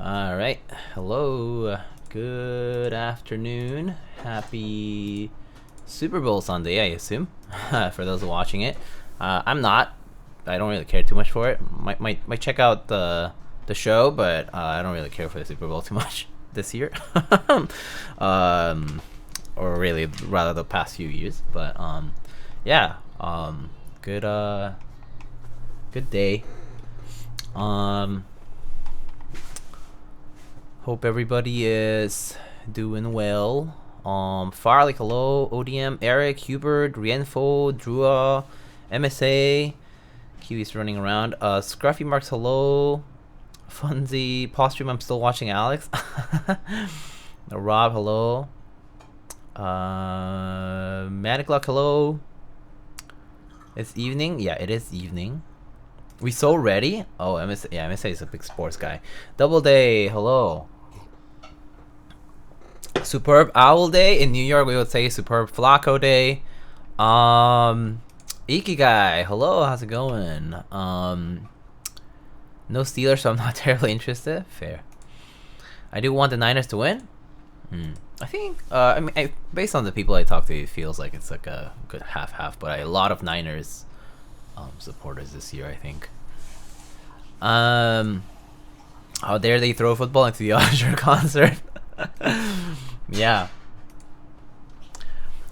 All right, hello, good afternoon, happy Super Bowl Sunday, I assume, for those watching it. I'm not. I don't really care too much for it. Might check out the show, but I don't really care for the Super Bowl too much this year. Or really, rather the past few years. But yeah, good good day. Hope everybody is doing well. Farley, hello, ODM, Eric, Hubert, Rienfo, Drua, MSA, Kiwi's running around. Scruffy Marks, hello. Funzy, Postream, I'm still watching Alex. Rob, hello. Manic Luck, hello. It's evening? Yeah, it is evening. We so ready? Oh, MSA, yeah, MSA is a big sports guy. Double Day, hello. Superb Owl Day. In New York, we would say Superb Flacco Day. Ikeygai, hello, how's it going? No Steelers, so I'm not terribly interested. Fair. I do want the Niners to win. I think, I mean, based on the people I talk to, it feels like it's like a good half-half, but a lot of Niners supporters this year, I think. How dare they throw football into the Usher concert? Yeah.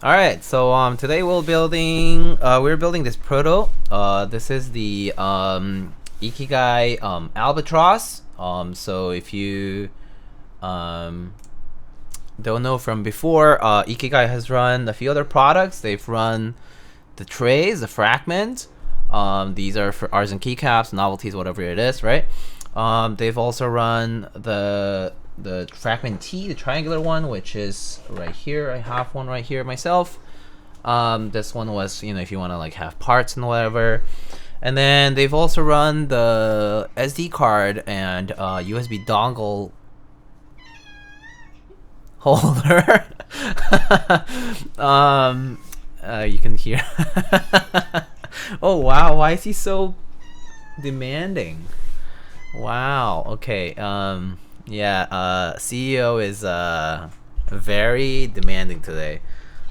All right, so today we're building this proto. This is the Ikeygai Albatross. So if you don't know from before, Ikeygai has run a few other products. They've run the trays, the fragment. These are for ours and keycaps, novelties, whatever it is, right? They've also run the fragment T, the triangular one, which is right here. I have one right here myself. This one was, you know, if you want to like have parts and whatever. And then they've also run the SD card and USB dongle holder. You can hear. Oh wow, why is he so demanding? Wow, okay. Yeah, CEO is very demanding today.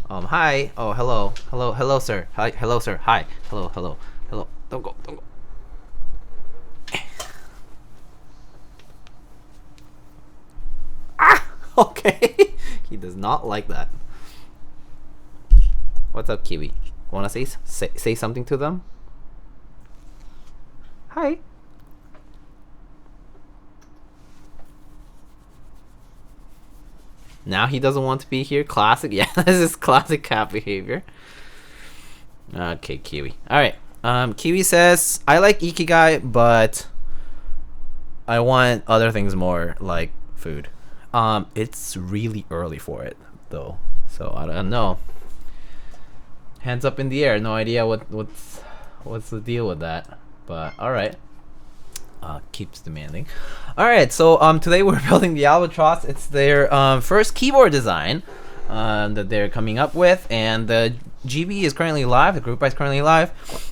Hi. Oh, hello. Hello, sir. Hi. Hello, sir. Hi. Hello. Don't go. Ah! Okay. He does not like that. What's up, Kiwi? Wanna say something to them? Hi. Now he doesn't want to be here. Classic. Yeah, this is classic cat behavior. Okay, Kiwi. Alright. Kiwi says, I like Ikeygai, but I want other things more, like food. It's really early for it, though. So, I don't know. Hands up in the air. No idea what's the deal with that. But, alright. Keeps demanding. Alright, so today we're building the Albatross. It's their first keyboard design that they're coming up with, and the GB is currently live, the group buy is currently live,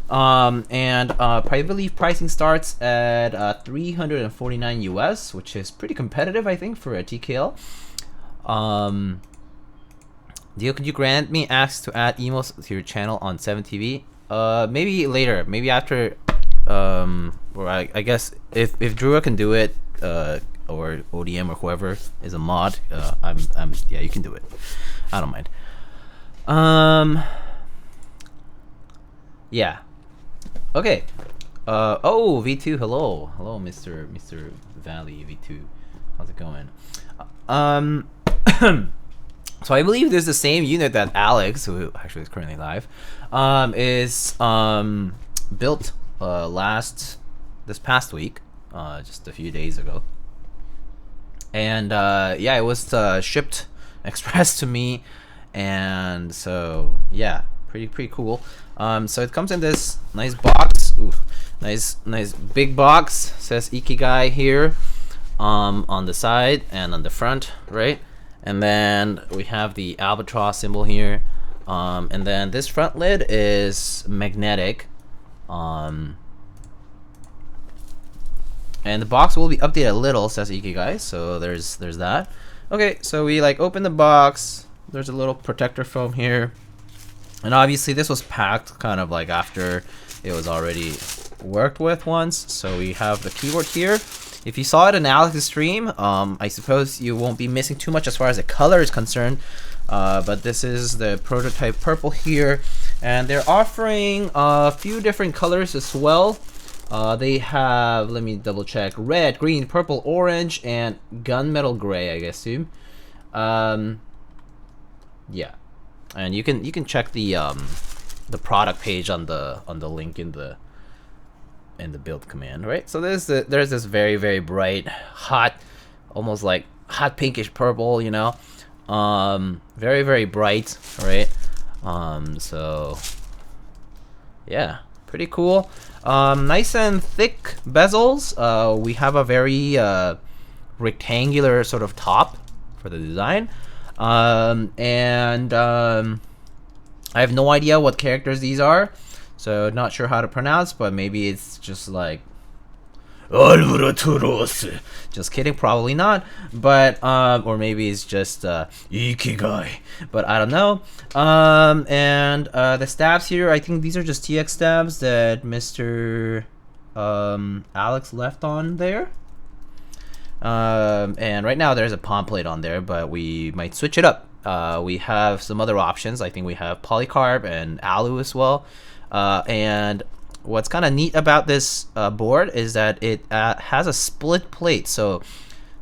and I believe pricing starts at $349 US, which is pretty competitive, I think, for a TKL. Deal, could you grant me access to add emos to your channel on 7TV? Maybe later, maybe after. Or I guess if Drua can do it, or ODM or whoever is a mod, yeah, you can do it. I don't mind. Yeah. Okay. Oh, V2, hello, Mr. Valley V2. How's it going? So I believe there's the same unit that Alex, who actually is currently live, is built this past week, just a few days ago, and yeah, it was shipped express to me, and so yeah, pretty cool. So it comes in this nice box. Ooh, nice big box. Says Ikeygai here, on the side and on the front, right? And then we have the Albatross symbol here, and then this front lid is magnetic. And the box will be updated a little, says Ikeygai. So there's that. Okay, so we like open the box. There's a little protector foam here. And obviously this was packed kind of like after it was already worked with once. So we have the keyboard here. If you saw it in Alex's stream, I suppose you won't be missing too much as far as the color is concerned. But this is the prototype purple here. And they're offering a few different colors as well. They have, let me double check, red, green, purple, orange, and gunmetal gray, I assume. Yeah. And you can check the product page on the link in the build command, right? So there's this very, very bright, hot, almost like hot pinkish purple, you know, very, very bright, right? So yeah, pretty cool. Nice and thick bezels. We have a very rectangular sort of top for the design. I have no idea what characters these are, so not sure how to pronounce, but maybe it's just like Albatross. Just kidding, probably not. But or maybe it's just Ikeygai, but I don't know. The stabs here, I think these are just TX stabs that Mr. Alex left on there. And right now there's a palm plate on there, but we might switch it up. We have some other options. I think we have polycarb and alu as well. And what's kind of neat about this board is that it has a split plate. So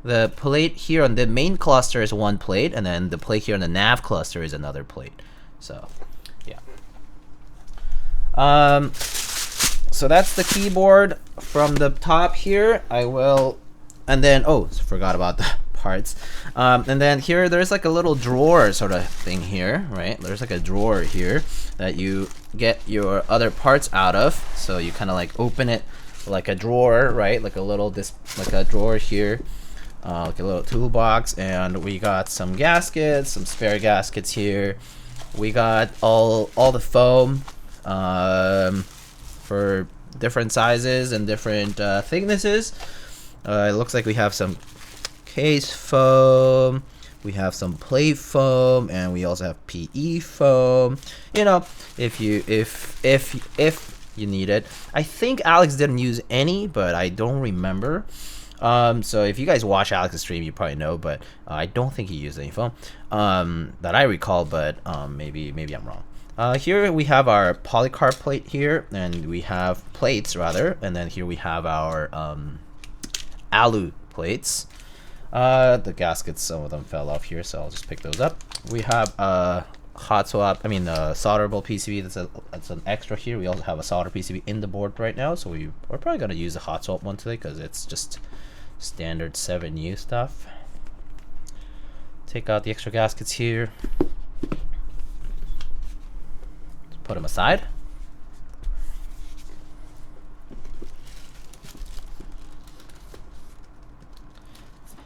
the plate here on the main cluster is one plate, and then the plate here on the nav cluster is another plate. So yeah. So that's the keyboard from the top here. And then, oh, forgot about the parts. And then here, there's like a little drawer sort of thing here, right? There's like a drawer here that you get your other parts out of. So you kind of like open it like a drawer, right? Like a little, like a drawer here, like a little toolbox. And we got some gaskets, some spare gaskets here. We got all the foam for different sizes and different thicknesses. It looks like we have some case foam, we have some plate foam, and we also have PE foam. You know, if you need it. I think Alex didn't use any, but I don't remember. So if you guys watch Alex's stream, you probably know, but I don't think he used any foam that I recall. But maybe I'm wrong. Here we have our polycarb plate here, and we have plates rather, and then here we have our alu plates. The gaskets, some of them fell off here, so I'll just pick those up. We have hot swap, solderable PCB. That's an extra here. We also have a solder PCB in the board right now, so we're probably gonna use the hot swap one today because it's just standard 7U stuff. Take out the extra gaskets here. Put them aside.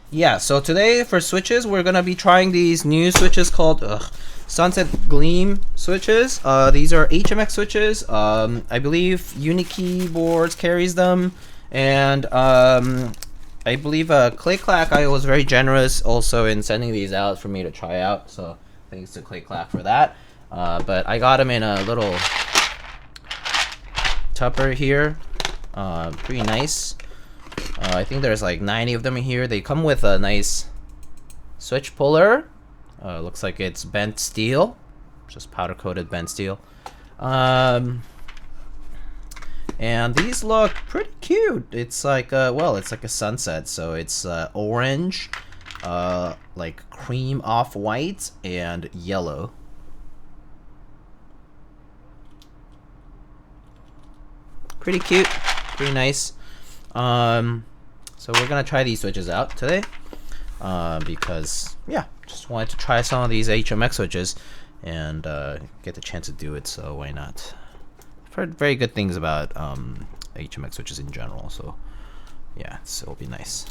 Yeah, so today for switches, we're gonna be trying these new switches called Sunset Gleam switches. These are HMX switches. I believe Unikeyboards carries them, and I believe Clack I was very generous also in sending these out for me to try out. So thanks to Clack for that. But I got them in a little tupper here. Pretty nice. I think there's like 90 of them in here. They come with a nice switch puller. Looks like it's bent steel, just powder coated bent steel. And these look pretty cute. It's like it's like a sunset, so it's orange, like cream off-white, and yellow. Pretty cute, pretty nice. So we're gonna try these switches out today, because yeah, just wanted to try some of these HMX switches and get the chance to do it. So why not? I've heard very good things about HMX switches in general. So yeah, it'll be nice.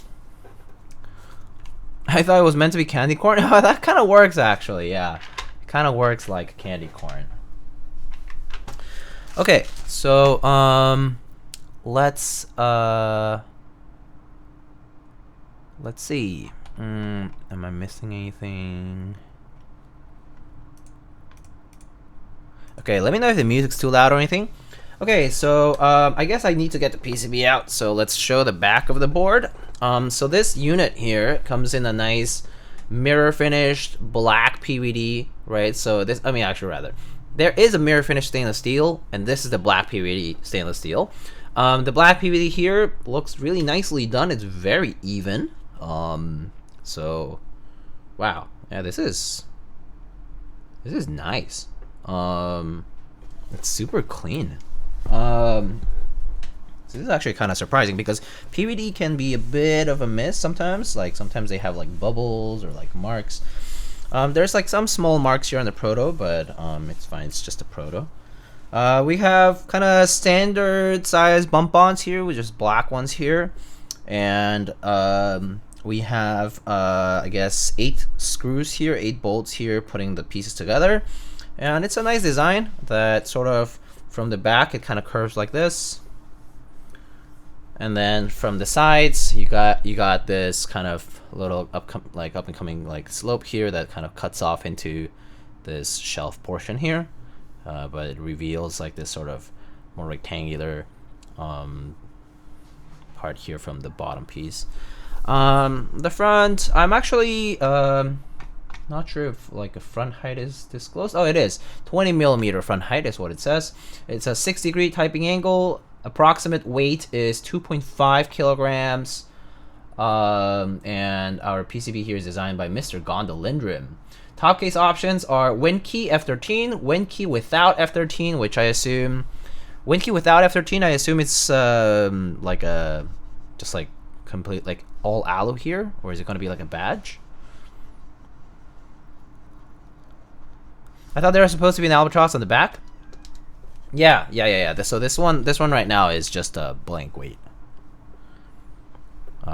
I thought it was meant to be candy corn. Oh, that kind of works actually. Yeah, it kind of works like candy corn. Okay, so let's Let's see. Am I missing anything? Okay, let me know if the music's too loud or anything. Okay, so I guess I need to get the PCB out, so let's show the back of the board. So this unit here comes in a nice mirror finished black PVD, right? So this, I mean, actually rather, there is a mirror finished stainless steel, and this is the black PVD stainless steel. The black PVD here looks really nicely done. It's very even. So, wow, yeah, this is nice. It's super clean. This is actually kind of surprising because PVD can be a bit of a miss sometimes. Like sometimes they have like bubbles or like marks. There's like some small marks here on the Proto, but it's fine. It's just a Proto. We have kind of standard size bump-ons here with just black ones here, and we have I guess 8 screws here, 8 bolts here, putting the pieces together. And it's a nice design that sort of from the back it kind of curves like this, and then from the sides you got this kind of little up and coming like slope here that kind of cuts off into this shelf portion here, but it reveals like this sort of more rectangular part here from the bottom piece. The front, I'm actually not sure if like a front height is disclosed. Oh, it is 20mm front height is what it says. It's a 6-degree typing angle. Approximate weight is 2.5 kilograms. And our PCB here is designed by Mr. Gondolindrim. Top case options are WinKey F13, WinKey without F13, which I assume WinKey without F13. I assume it's like a just like complete like all alu here, or is it going to be like a badge? I thought there was supposed to be an Albatross on the back. Yeah. So this one right now is just a blank weight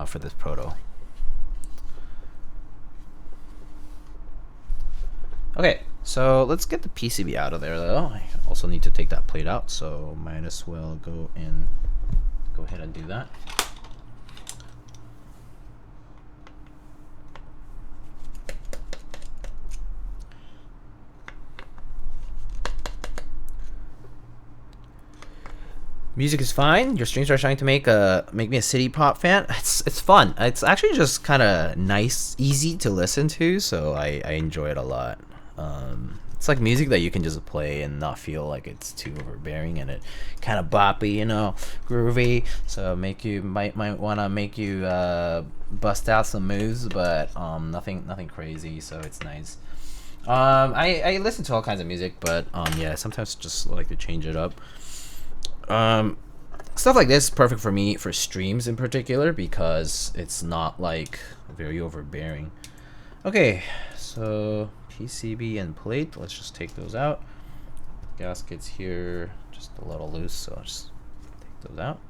for this Proto. Okay, so let's get the PCB out of there though. I also need to take that plate out, so might as well go ahead and do that. Music is fine. Your streams are trying to make me a city pop fan. It's fun. It's actually just kind of nice, easy to listen to, so I enjoy it a lot. It's like music that you can just play and not feel like it's too overbearing, and it kind of boppy, you know, groovy. So might want to make you bust out some moves, but nothing crazy. So it's nice. I listen to all kinds of music, but yeah, sometimes just like to change it up. Stuff like this is perfect for me for streams in particular because it's not like very overbearing. Okay, so PCB and plate, let's just take those out. Gaskets here just a little loose, so I'll just take those out.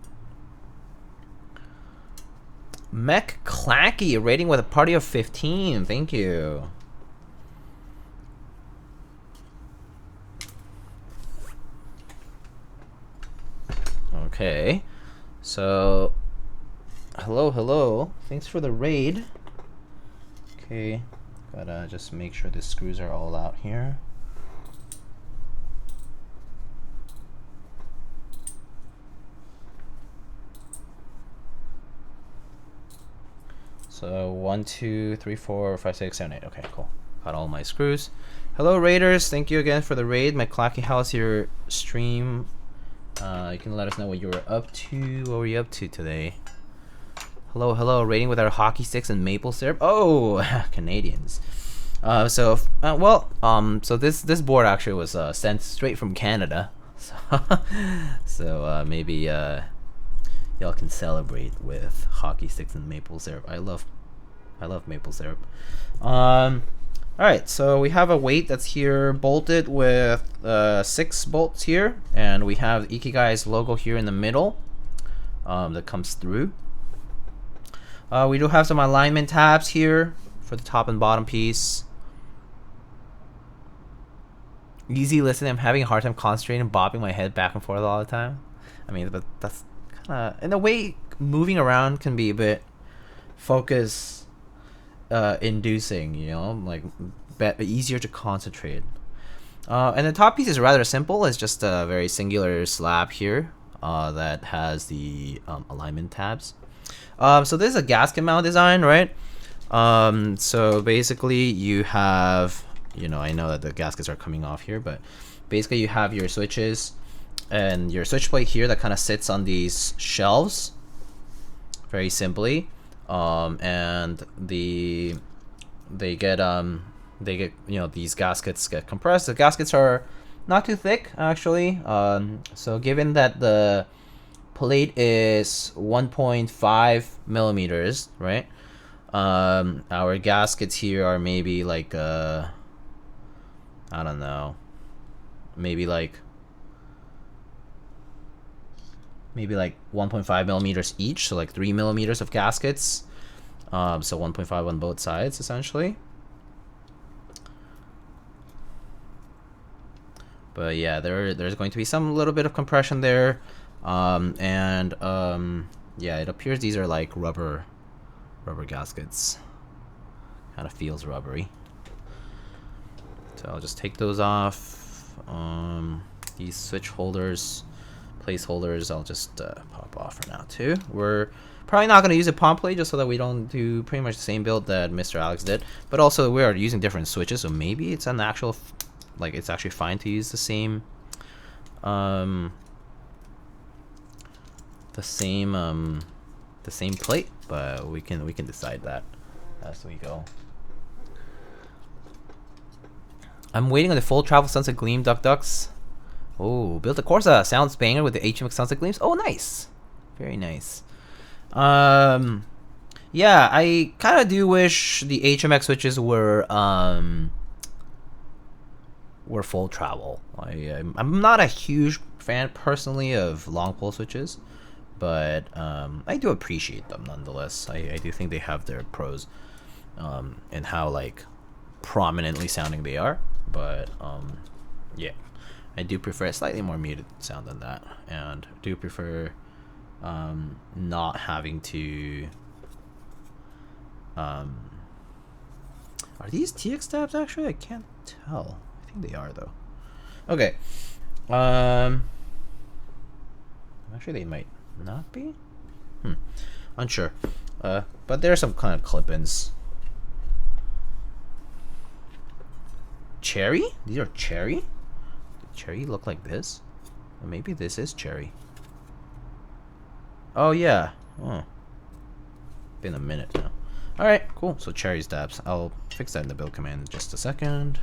Mech Clacky rating with a party of 15, thank you. Okay, so hello, thanks for the raid. Okay, gotta just make sure the screws are all out here. So 1, 2, 3, 4, 5, 6, 7, 8. Okay, cool. Got all my screws. Hello raiders, thank you again for the raid. My Clacky, how's your stream? You can let us know what you were up to. What were you up to today? Hello, raiding with our hockey sticks and maple syrup. Oh, Canadians. So this board actually was sent straight from Canada. So maybe y'all can celebrate with hockey sticks and maple syrup. I love maple syrup. Alright, so we have a weight that's here bolted with 6 bolts here, and we have Ikeygai's logo here in the middle that comes through. We do have some alignment tabs here for the top and bottom piece. Easy listening. I'm having a hard time concentrating and bobbing my head back and forth all the time. I mean, but that's kind of, in a way, moving around can be a bit focus inducing, you know, like easier to concentrate. And the top piece is rather simple. It's just a very singular slab here that has the alignment tabs. So this is a gasket mount design, right? So basically you have, you know, I know that the gaskets are coming off here, but basically you have your switches and your switch plate here that kind of sits on these shelves very simply. And they get, you know, these gaskets get compressed. The gaskets are not too thick actually. So given that the plate is 1.5 millimeters, right? Our gaskets here are maybe like I don't know, maybe like 1.5 millimeters each, so like 3 millimeters of gaskets. So 1.5 on both sides essentially. But yeah, there's going to be some little bit of compression there. Yeah, it appears these are like rubber gaskets. Kind of feels rubbery. So I'll just take those off. These switch holders, placeholders, I'll just pop off for now too. We're probably not going to use a pump plate just so that we don't do pretty much the same build that Mr. Alex did. But also we are using different switches, so maybe it's an actual, like it's actually fine to use the same plate, but we can decide that as we go. I'm waiting on the full travel sunset gleam ducks. Oh, built a Corsa sounds banger with the HMX sunset gleams. Oh, nice, very nice. Yeah, I kind of do wish the HMX switches were full travel. I'm not a huge fan personally of long pole switches, but I do appreciate them nonetheless. I do think they have their pros and how like prominently sounding they are, but yeah, I do prefer a slightly more muted sound than that, and do prefer not having to are these TX tabs actually? I can't tell. I think they are though. Okay. Actually they might not be. Unsure. But there are some kind of clip-ins. Cherry? These are cherry? Did cherry look like this? Or maybe this is cherry. Oh yeah. Oh. Been a minute now. Alright, cool. So cherry stabs. I'll fix that in the build command in just a second.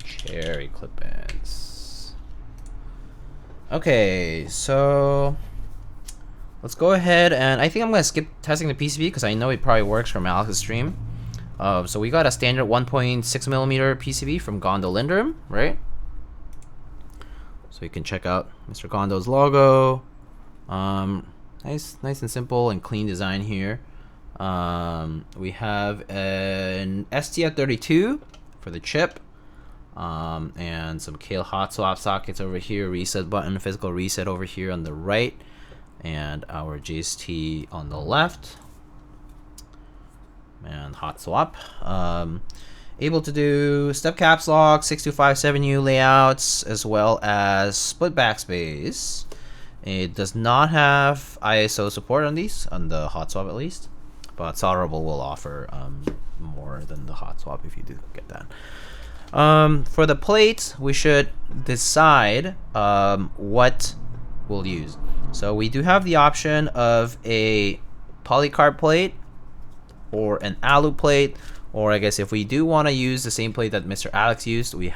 Cherry clip-ins. Okay, so let's go ahead, and I think I'm gonna skip testing the PCB because I know it probably works from Alex's stream. So we got a standard 1.6 millimeter PCB from Gondo Lindrum, right? So you can check out Mr. Gondo's logo. Nice and simple and clean design here. We have an STF32 for the chip. And some KL hot swap sockets over here, reset button, physical reset over here on the right, and our JST on the left, and hot swap. Able to do step caps lock, 6257U layouts, as well as split backspace. It does not have ISO support on these, on the hot swap at least, but solderable will offer more than the hot swap if you do get that. For the plate, we should decide what we'll use. So we do have the option of a polycarb plate or an alu plate, or I guess if we do want to use the same plate that Mr. Alex used, we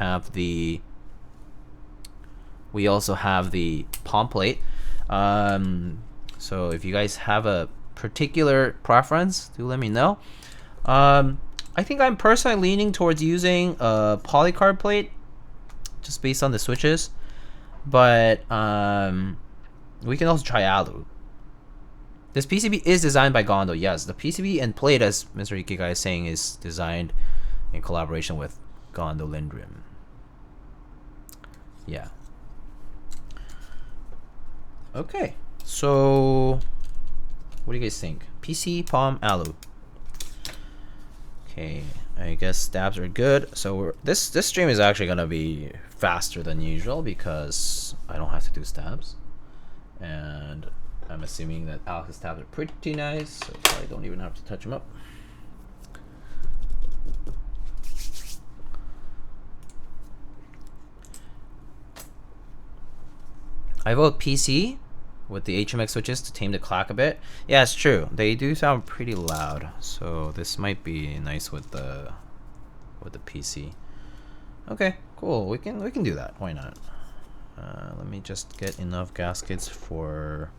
also have the palm plate. So if you guys have a particular preference, do let me know. I think I'm personally leaning towards using a polycarb plate just based on the switches, but we can also try alu. This PCB is designed by Gondo. Yes, the PCB and plate, as Mr. Ikeygai is saying, is designed in collaboration with Gondo Lindrum. Yeah. Okay, so what do you guys think? PC, Palm, Alu. Okay, I guess stabs are good. So this stream is actually gonna be faster than usual because I don't have to do stabs, and I'm assuming that Alex's stabs are pretty nice, so I don't even have to touch them up. I vote PC with the HMX switches to tame the clack a bit. Yeah, it's true. They do sound pretty loud, so this might be nice with the PC. Okay, cool. We can do that. Why not? Let me just get enough gaskets for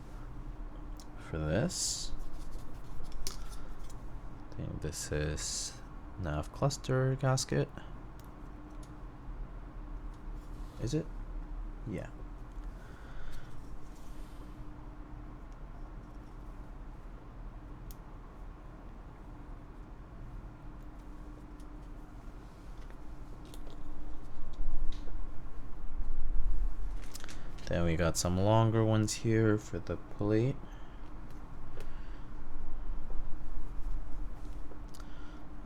this. I think this is nav cluster gasket. Is it? Yeah. Then we got some longer ones here for the plate.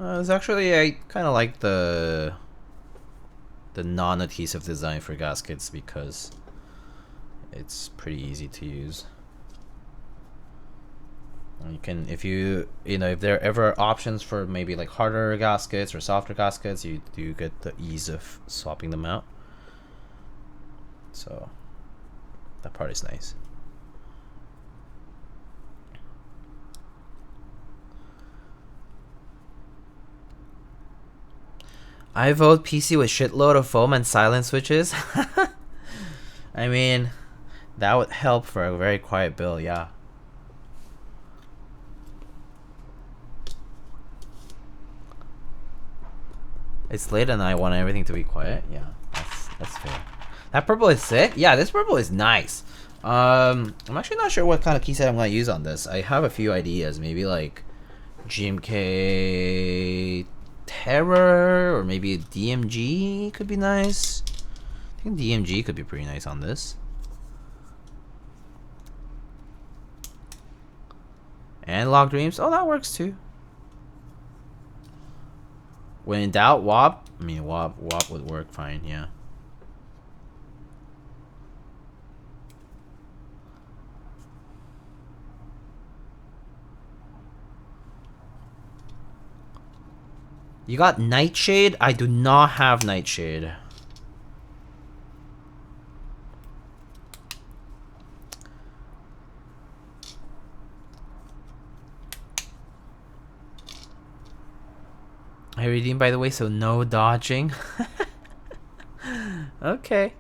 It's actually, I kind of like the non-adhesive design for gaskets because it's pretty easy to use. You can, if there are ever options for maybe like harder gaskets or softer gaskets, you do get the ease of swapping them out. So that part is nice. I vote PC with shitload of foam and silent switches. I mean, that would help for a very quiet build, yeah. It's late and I want everything to be quiet. Yeah, that's fair. That purple is sick. Yeah, this purple is nice. I'm actually not sure what kind of key set I'm gonna use on this. I have a few ideas. Maybe like GMK Terror or maybe a DMG could be nice. I think DMG could be pretty nice on this. And Log Dreams. Oh, that works too. When in doubt, WAP. I mean, WAP would work fine, yeah. You got Nightshade? I do not have Nightshade. I redeemed, by the way, so no dodging. Okay.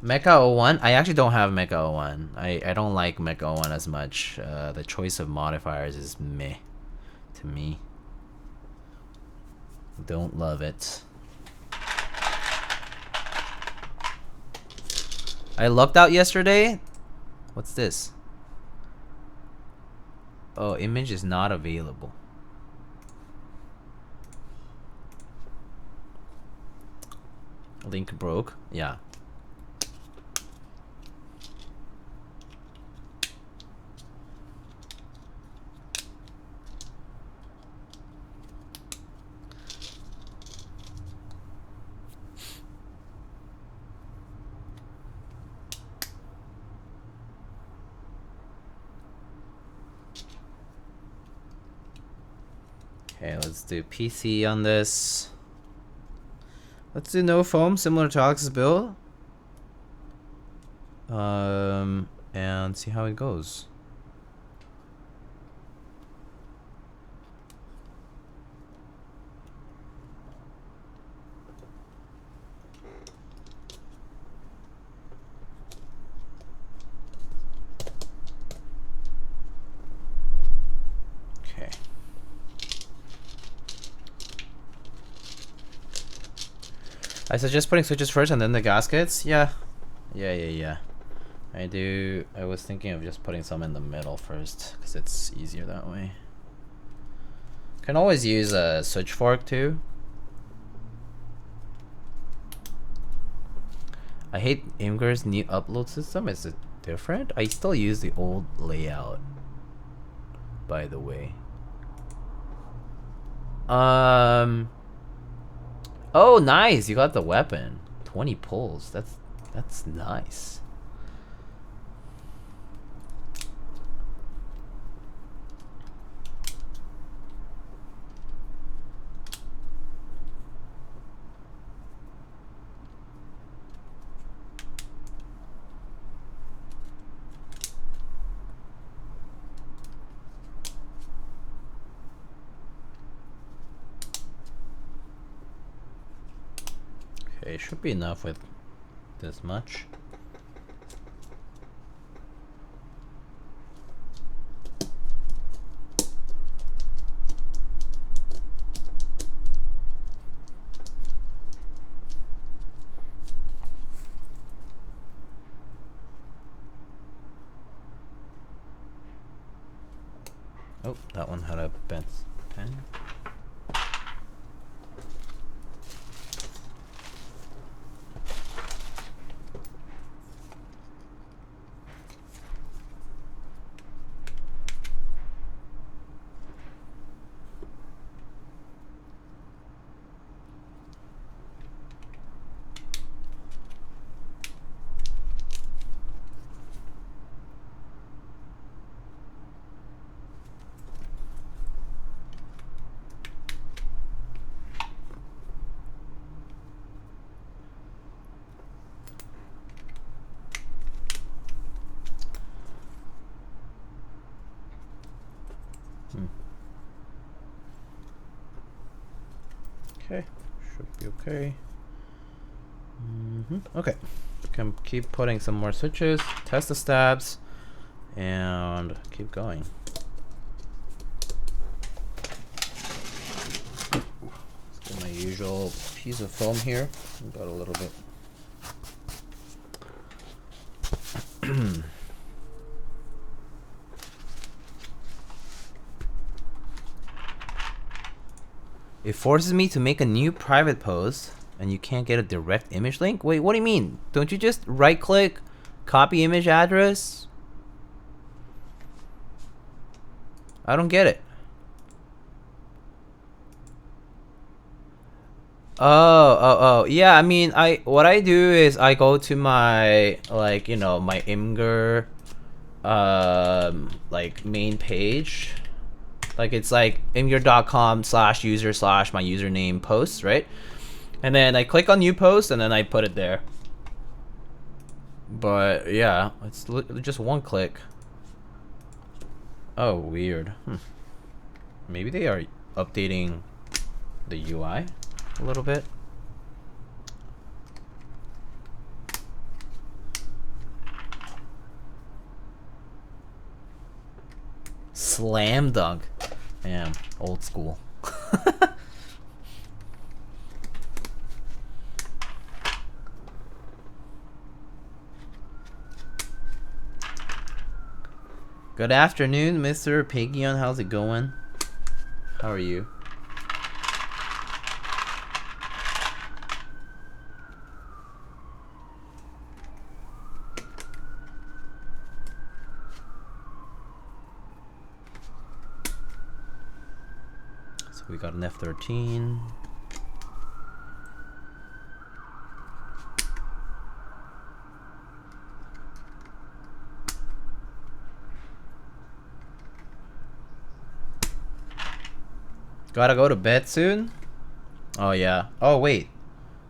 Mecha 01? I actually don't have Mecha 01. I don't like Mecha 01 as much. The choice of modifiers is meh to me. Don't love it. I lucked out yesterday. What's this? Oh, image is not available. Link broke. Yeah. Okay, let's do PC on this. Let's do no foam, similar to Alex's build. And see how it goes. I suggest putting switches first and then the gaskets. Yeah, Yeah. I was thinking of just putting some in the middle first, because it's easier that way. Can always use a switch fork too. I hate Imgur's new upload system. Is it different? I still use the old layout, by the way. Oh, nice! You got the weapon. 20 pulls. That's nice. Okay, should be enough with this much. Oh, that one had a bent pen. Okay, should be okay. Okay, can keep putting some more switches, test the stabs, and keep going. Let's get my usual piece of foam here. Got a little bit. It forces me to make a new private post and you can't get a direct image link? Wait, what do you mean? Don't you just right click, copy image address? I don't get it. Oh, yeah, I mean, what I do is I go to my, like, you know, my Imgur like main page. Like, it's like imgur.com/user/ my username posts, right? And then I click on new post and then I put it there. But yeah, it's just one click. Oh, weird. Maybe they are updating the UI a little bit. Slam dunk. Damn, old school. Good afternoon, Mr. Piggion. How's it going? How are you? So we got an F13. Gotta go to bed soon? Oh yeah. Oh wait.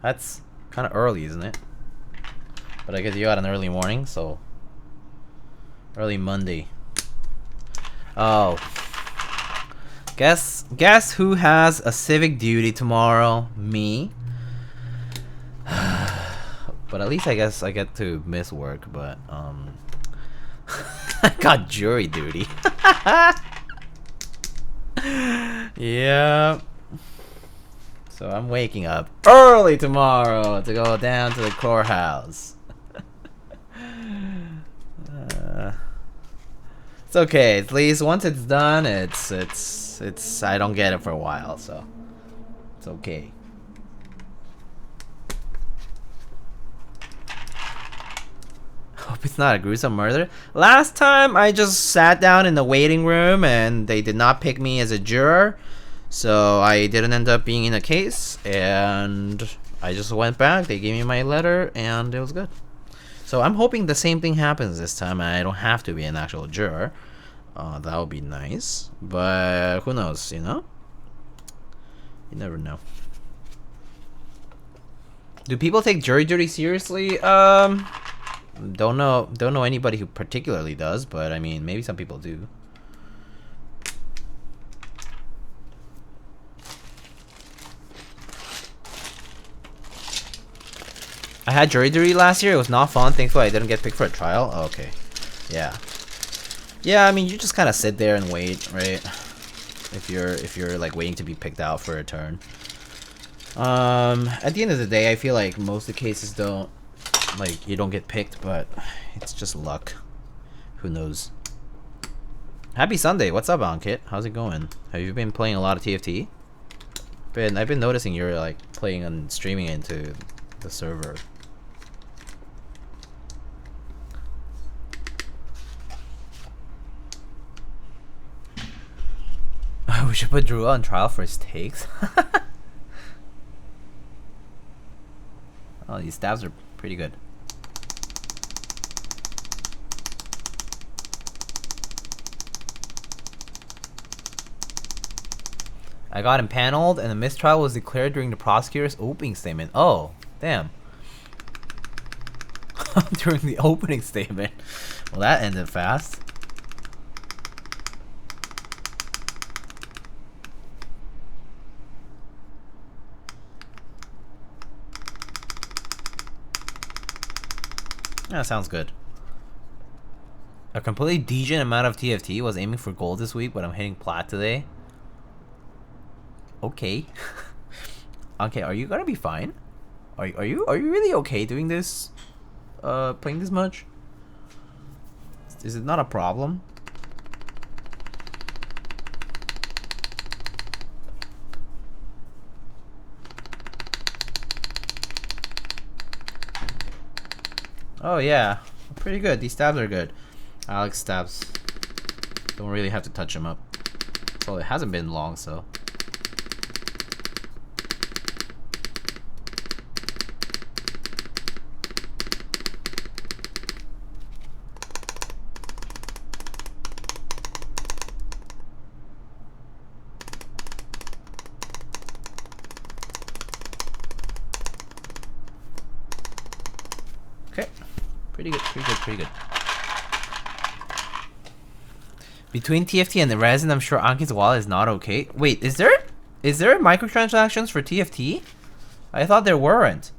That's kind of early, isn't it? But I guess you got an early morning, so... Early Monday. Oh. Guess who has a civic duty tomorrow? Me. But at least I guess I get to miss work, but I got jury duty. Yeah. So I'm waking up early tomorrow to go down to the courthouse. It's okay. At least once it's done, it's. I don't get it for a while, so it's okay. Hope it's not a gruesome murder. Last time I just sat down in the waiting room and they did not pick me as a juror, so I didn't end up being in a case, and I just went back. They gave me my letter and it was good. So I'm hoping the same thing happens this time and I don't have to be an actual juror. That would be nice, but who knows, you know? You never know. Do people take jury duty seriously? Don't know anybody who particularly does, but I mean, maybe some people do. I had jury duty last year. It was not fun. Thankfully, I didn't get picked for a trial. Oh, okay. Yeah. Yeah, I mean, you just kind of sit there and wait, right? If you're like waiting to be picked out for a turn. At the end of the day, I feel like most of the cases don't, like, you don't get picked, but it's just luck. Who knows? Happy Sunday. What's up, Ankit? How's it going? Have you been playing a lot of TFT? I've been noticing you're like playing and streaming into the server. We should put Drew on trial for his takes. Oh, these stabs are pretty good. I got impaneled and a mistrial was declared during the prosecutor's opening statement. Oh, damn. During the opening statement. Well, that ended fast. That sounds good. A completely decent amount of TFT. Was aiming for gold this week, but I'm hitting plat today. Okay. Okay, are you gonna be fine? Are you really okay doing this? Playing this much? Is it not a problem? Oh yeah, pretty good. These stabs are good. Alex stabs. Don't really have to touch them up. Well, it hasn't been long, so. Okay. Pretty good, pretty good, pretty good. Between TFT and the resin, I'm sure Ankit's wallet is not okay. Wait, is there microtransactions for TFT? I thought there weren't.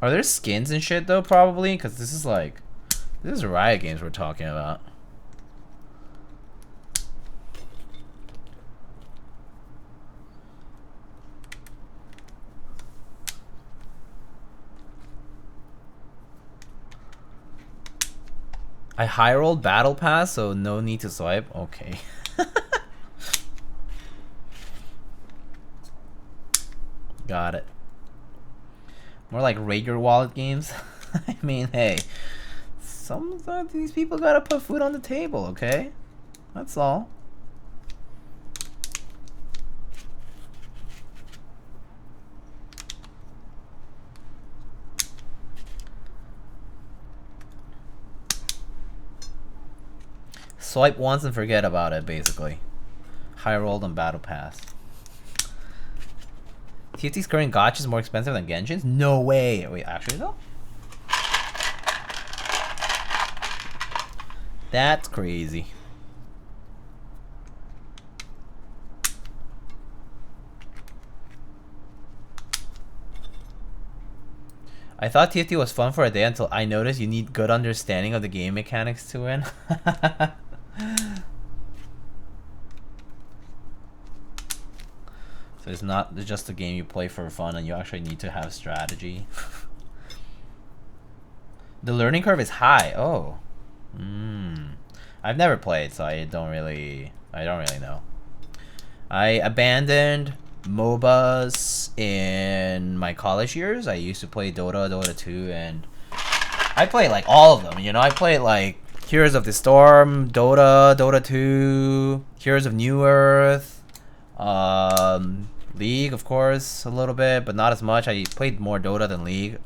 Are there skins and shit though? Probably, because this is Riot Games we're talking about. I high rolled battle pass, so no need to swipe. Okay. Got it. More like raid your wallet games. I mean, hey, some of these people gotta put food on the table, okay? That's all. Swipe once and forget about it, basically. High rolled on battle pass. TFT's current gacha is more expensive than Genshin's? No way! Wait, actually though? That's crazy. I thought TFT was fun for a day until I noticed you need good understanding of the game mechanics to win. So it's not just a game you play for fun and you actually need to have strategy. The learning curve is high. Oh. I've never played, so I don't really know. I abandoned MOBAs in my college years. I used to play Dota, Dota 2, and I played like all of them. You know, I played like Heroes of the Storm, Dota, Dota 2, Heroes of New Earth, League, of course, a little bit, but not as much. I played more Dota than League.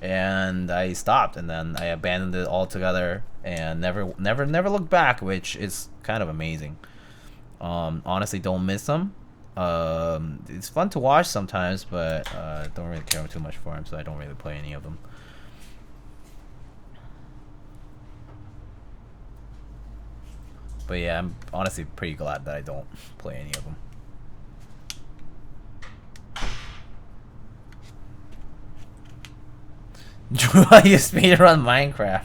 And I stopped, and then I abandoned it altogether, and never looked back, which is kind of amazing. Honestly, don't miss them. It's fun to watch sometimes, but don't really care too much for them, so I don't really play any of them. But yeah, I'm honestly pretty glad that I don't play any of them. Drew, how you speedrun Minecraft?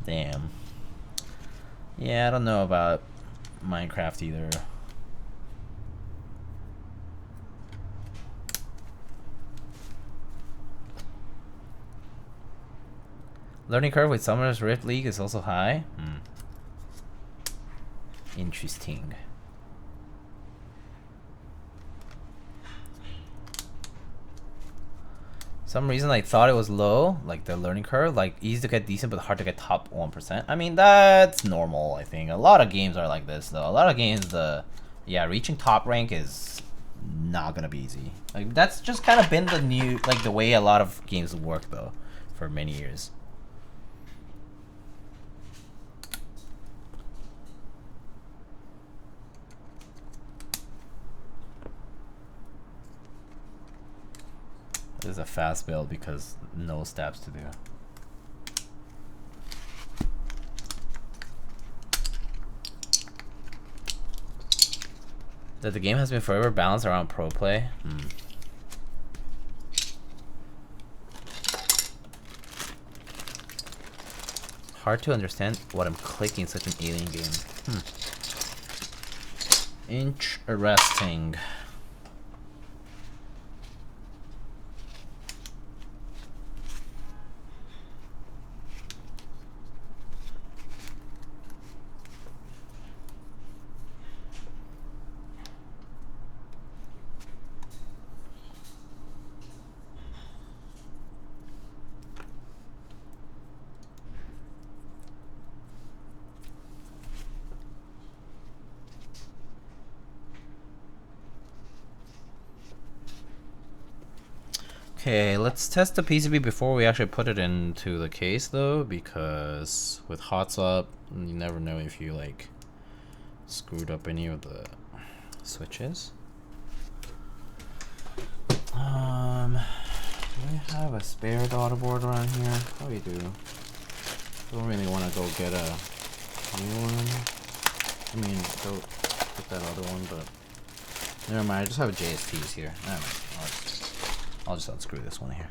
Damn. Yeah, I don't know about Minecraft either. Learning curve with Summoner's Rift League is also high. Interesting. Some reason I thought it was low, like the learning curve, like easy to get decent but hard to get top 1%. I mean, that's normal, I think. A lot of games are like this though. A lot of games, reaching top rank is not gonna be easy. Like that's just kind of been the way a lot of games work though for many years. This is a fast build because no steps to do. That the game has been forever balanced around pro play. Hard to understand what I'm clicking in such an alien game. Interesting. Okay, let's test the PCB before we actually put it into the case though, because with hot swap, you never know if you like screwed up any of the switches. Do I have a spare daughter board around here? Probably do. Don't really want to go get a new one. I mean, go get that other one, but never mind. I just have JSTs here. Never mind. I'll just unscrew this one here.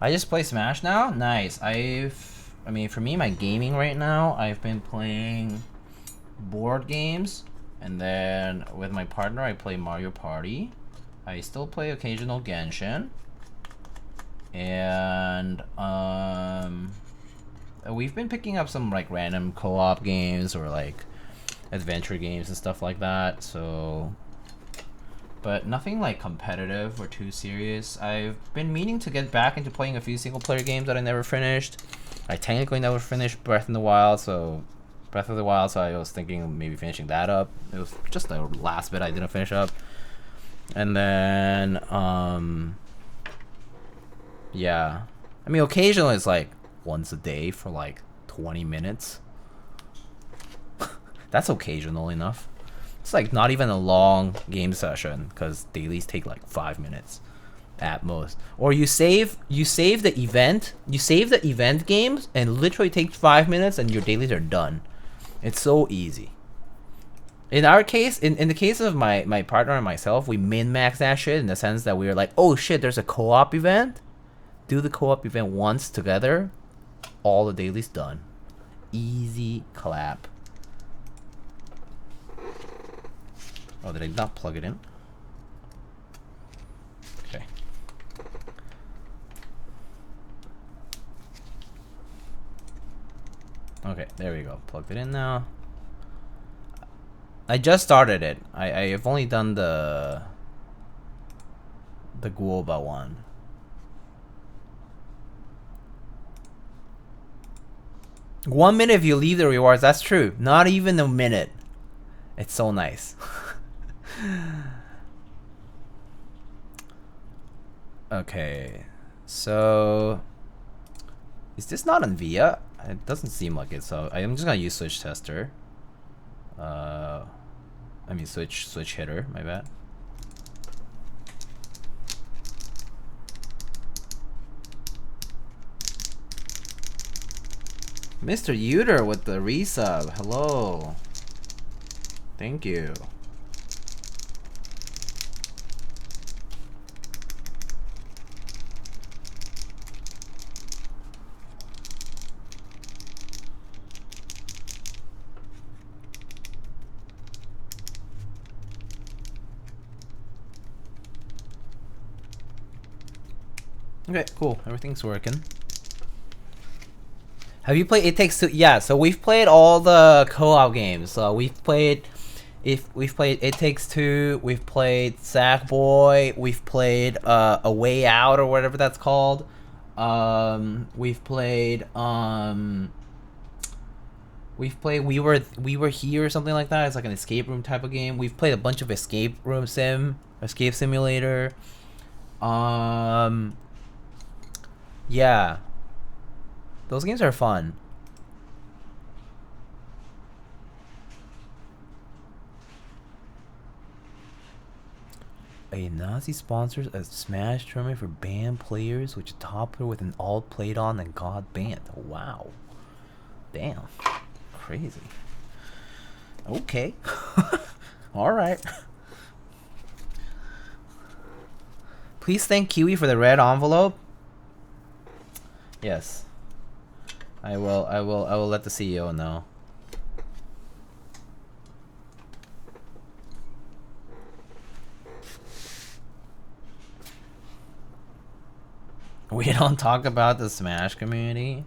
I just play Smash now? Nice. I mean, for me, my gaming right now, I've been playing board games. And then with my partner, I play Mario Party. I still play occasional Genshin. And, we've been picking up some like random co-op games or like adventure games and stuff like that, so but nothing like competitive or too serious. I've been meaning to get back into playing a few single player games that I never finished. I technically never finished Breath of the Wild, so I was thinking of maybe finishing that up. It was just the last bit I didn't finish up. And then yeah, I mean occasionally it's like once a day for like 20 minutes. That's occasional enough. It's like not even a long game session because dailies take like 5 minutes at most. Or you save the event games and literally takes 5 minutes and your dailies are done. It's so easy. In our case, in the case of my partner and myself, we min-max that shit in the sense that we were like, oh shit, there's a co-op event. Do the co-op event once together. All the dailies done. Easy clap. Oh, did I not plug it in? Okay. Okay, there we go. Plugged it in now. I just started it. I have only done the Guoba one. One minute if you leave the rewards. That's true. Not even a minute. It's so nice. Okay, so is this not on VIA? It doesn't seem like it. So I'm just gonna use switch tester. I mean switch hitter. My bad. Mr. Uter with the resub. Hello. Thank you. Okay, cool. Everything's working. Have you played It Takes Two? Yeah, so we've played all the co-op games. So we've played It Takes Two, we've played Sackboy, we've played A Way Out or whatever that's called. We've played We Were Here or something like that. It's like an escape room type of game. We've played a bunch of escape simulator. Yeah. Those games are fun. A Nazi sponsors a Smash tournament for band players, which topper with an all played on and God band. Wow. Damn. Crazy. Okay. Alright. Please thank Kiwi for the red envelope. Yes. I will let the CEO know. We don't talk about the Smash community.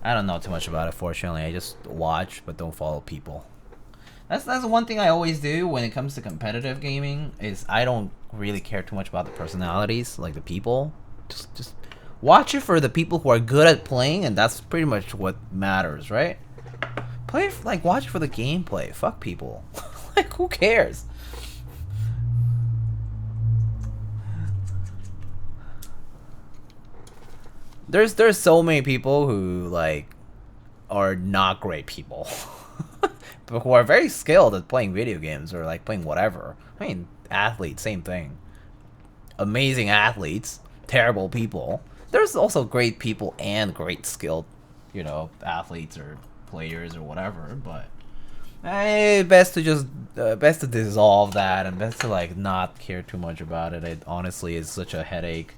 I don't know too much about it, fortunately. I just watch but don't follow people. That's one thing I always do when it comes to competitive gaming, is I don't really care too much about the personalities, like the people. Just watch it for the people who are good at playing, and that's pretty much what matters, right? Watch it for the gameplay. Fuck people. Like, who cares? There's so many people who like are not great people. But who are very skilled at playing video games or like playing whatever. I mean, athletes, same thing. Amazing athletes, terrible people. There's also great people and great skilled, you know, athletes or players or whatever. But best to dissolve that, and best to like not care too much about it. It honestly is such a headache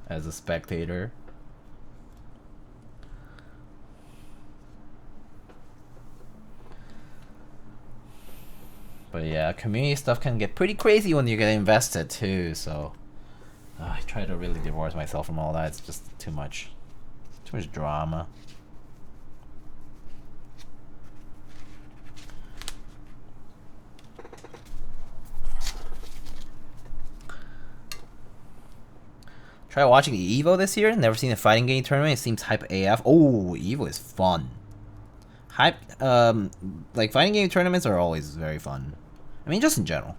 as a spectator. But yeah, community stuff can get pretty crazy when you get invested too, so I try to really divorce myself from all that. It's just too much drama. Try watching the Evo this year. Never seen a fighting game tournament. It seems hype AF. Oh, Evo is fun. Hype, like fighting game tournaments are always very fun. I mean, just in general.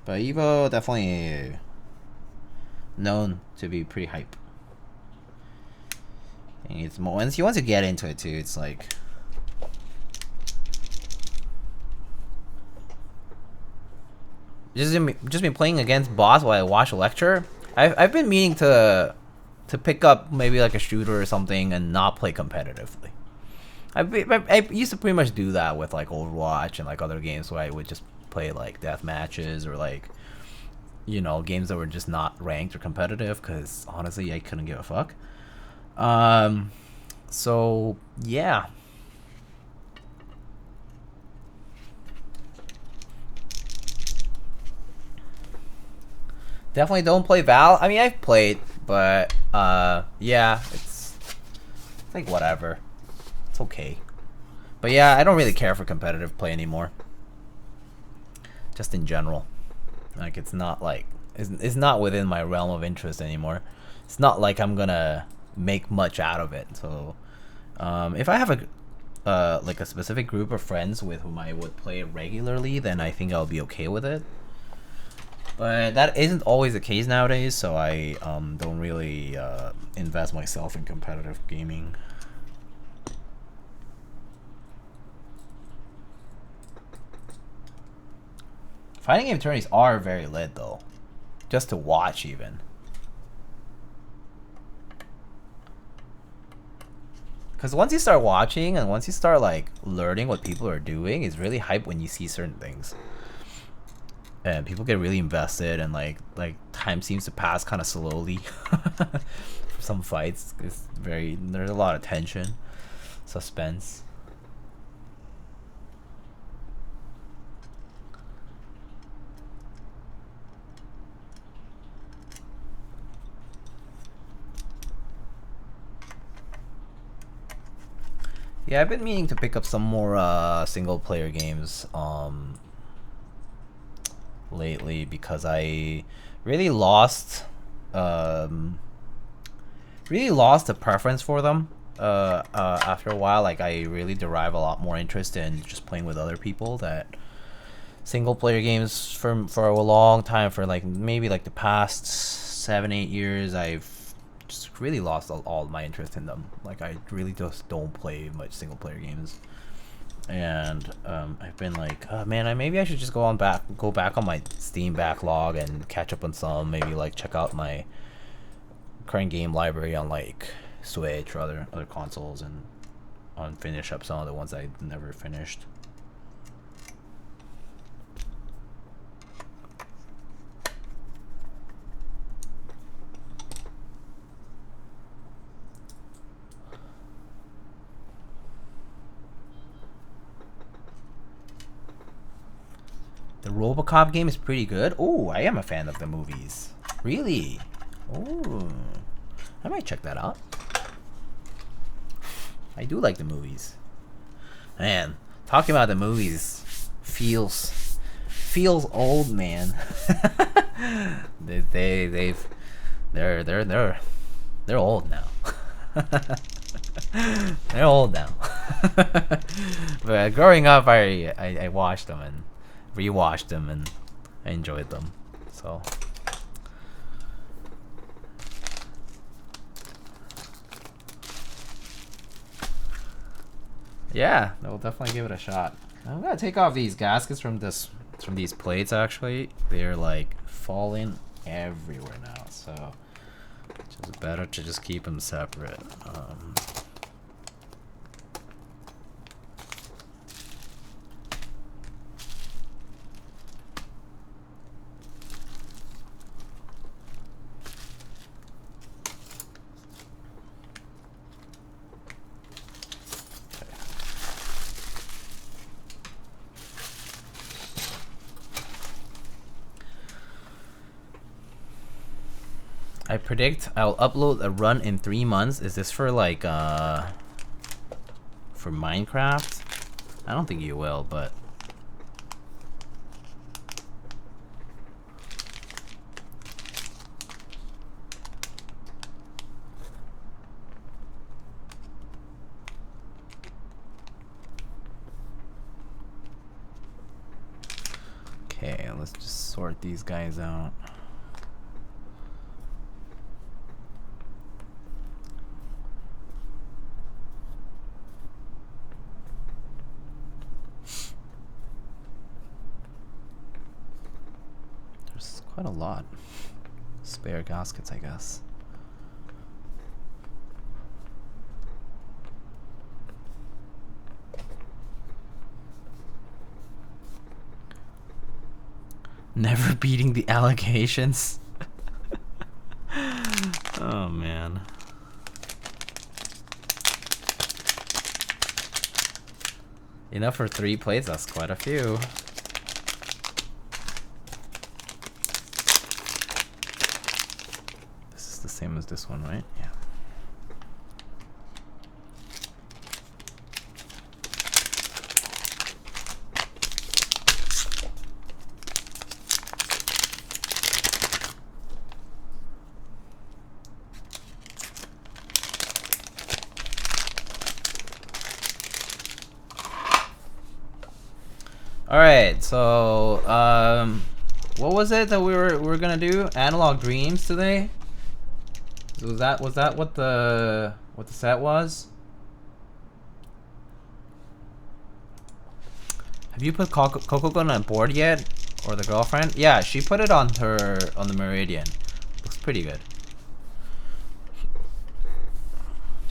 But Evo definitely known to be pretty hype. And it's more, once you get into it too, it's like just been playing against boss while I watch a lecture. I've been meaning to pick up maybe like a shooter or something and not play competitively. I used to pretty much do that with like Overwatch and like other games where I would just play like death matches or like, you know, games that were just not ranked or competitive, because honestly I couldn't give a fuck. So yeah. Definitely don't play Val. I mean, I've played, but yeah, it's like whatever. It's okay. But yeah, I don't really care for competitive play anymore. Just in general, like it's not like it's not within my realm of interest anymore. It's not like I'm gonna make much out of it. So if I have a like a specific group of friends with whom I would play regularly, then I think I'll be okay with it. But that isn't always the case nowadays, so I don't really invest myself in competitive gaming. Fighting game tourneys are very lit though, just to watch even. Because once you start watching and once you start like learning what people are doing, it's really hype when you see certain things. And people get really invested, and like time seems to pass kind of slowly. For some fights, there's a lot of tension, suspense. Yeah, I've been meaning to pick up some more single player games lately, because I really lost a preference for them after a while. Like I really derive a lot more interest in just playing with other people. That single player games for a long time, for like maybe like the past 7-8 years, I've just really lost all my interest in them. Like I really just don't play much single player games. And I've been like, oh, man, maybe I should just go back on my Steam backlog and catch up on some. Maybe like check out my current game library on like Switch or other consoles, and finish up some of the ones I never finished. The RoboCop game is pretty good. Oh, I am a fan of the movies. Really? Oh, I might check that out. I do like the movies. Man, talking about the movies feels old, man. they're old now. They're old now. But growing up, I watched them and rewatched them, and I enjoyed them. So yeah, I'll definitely give it a shot. I'm gonna take off these gaskets from these plates. Actually, they're like falling everywhere now, so it's just better to just keep them separate. I predict I'll upload a run in 3 months. Is this for like for Minecraft? I don't think you will, but okay, let's just sort these guys out. Quite a lot. Spare gaskets, I guess. Never beating the allegations. Oh man. Enough for 3 plates, that's quite a few. This is the same as this one, right? Yeah. All right, so what was it that we were gonna do? Analog Dreams today. Was that what the set was? Have you put Coco on a board yet, or the girlfriend? Yeah, she put it on the Meridian. Looks pretty good.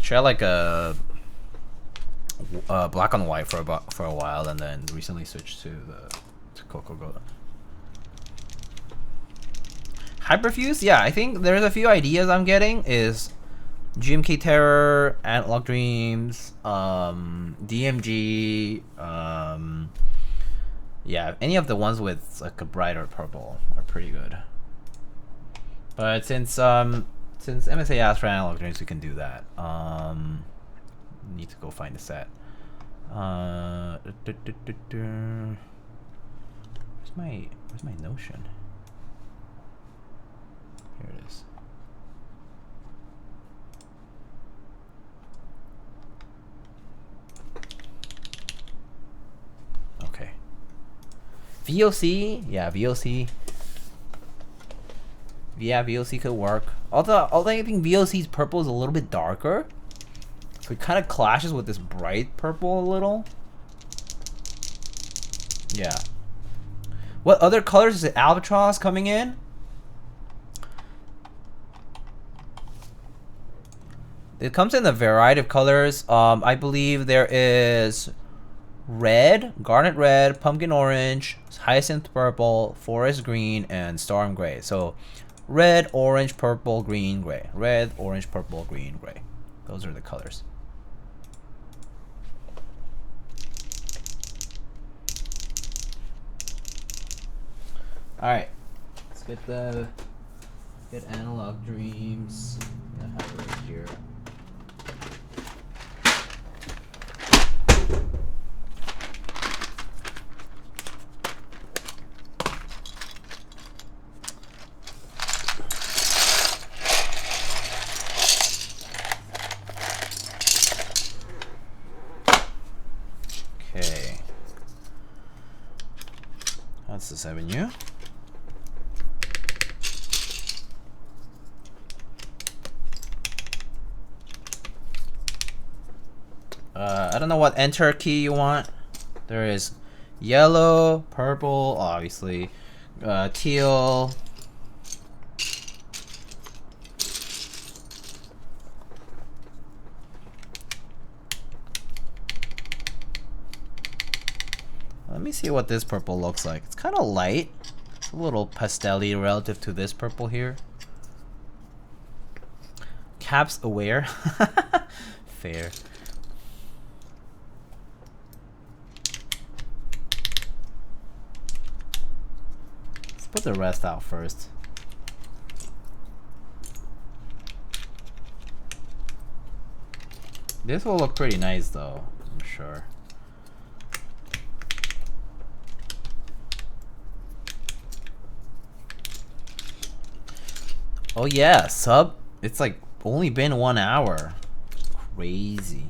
She had like a black on white for a while, and then recently switched to Coco Go. Hyperfuse, yeah, I think there's a few ideas I'm getting. Is GMK Terror, Analog Dreams, DMG, yeah, any of the ones with like a brighter purple are pretty good. But since MSA asked for Analog Dreams, we can do that. Need to go find the set. Where's my Notion? Here it is. Okay. VOC, yeah, VOC. Yeah, VOC could work. Although I think VOC's purple is a little bit darker. So it kind of clashes with this bright purple a little. Yeah. What other colors is it? Albatross coming in? It comes in a variety of colors. I believe there is red, garnet red, pumpkin orange, hyacinth purple, forest green, and storm gray. So red, orange, purple, green, gray. Red, orange, purple, green, gray. Those are the colors. All right, let's get Analog Dreams. I have it right here. Okay, that's the 7U. I don't know what enter key you want. There is yellow, purple, obviously, teal. Let me see what this purple looks like. It's kind of light. It's a little pastel-y relative to this purple here. Caps aware. Fair. Put the rest out first. This will look pretty nice though, I'm sure. Oh yeah, sub. It's like only been 1 hour. Crazy.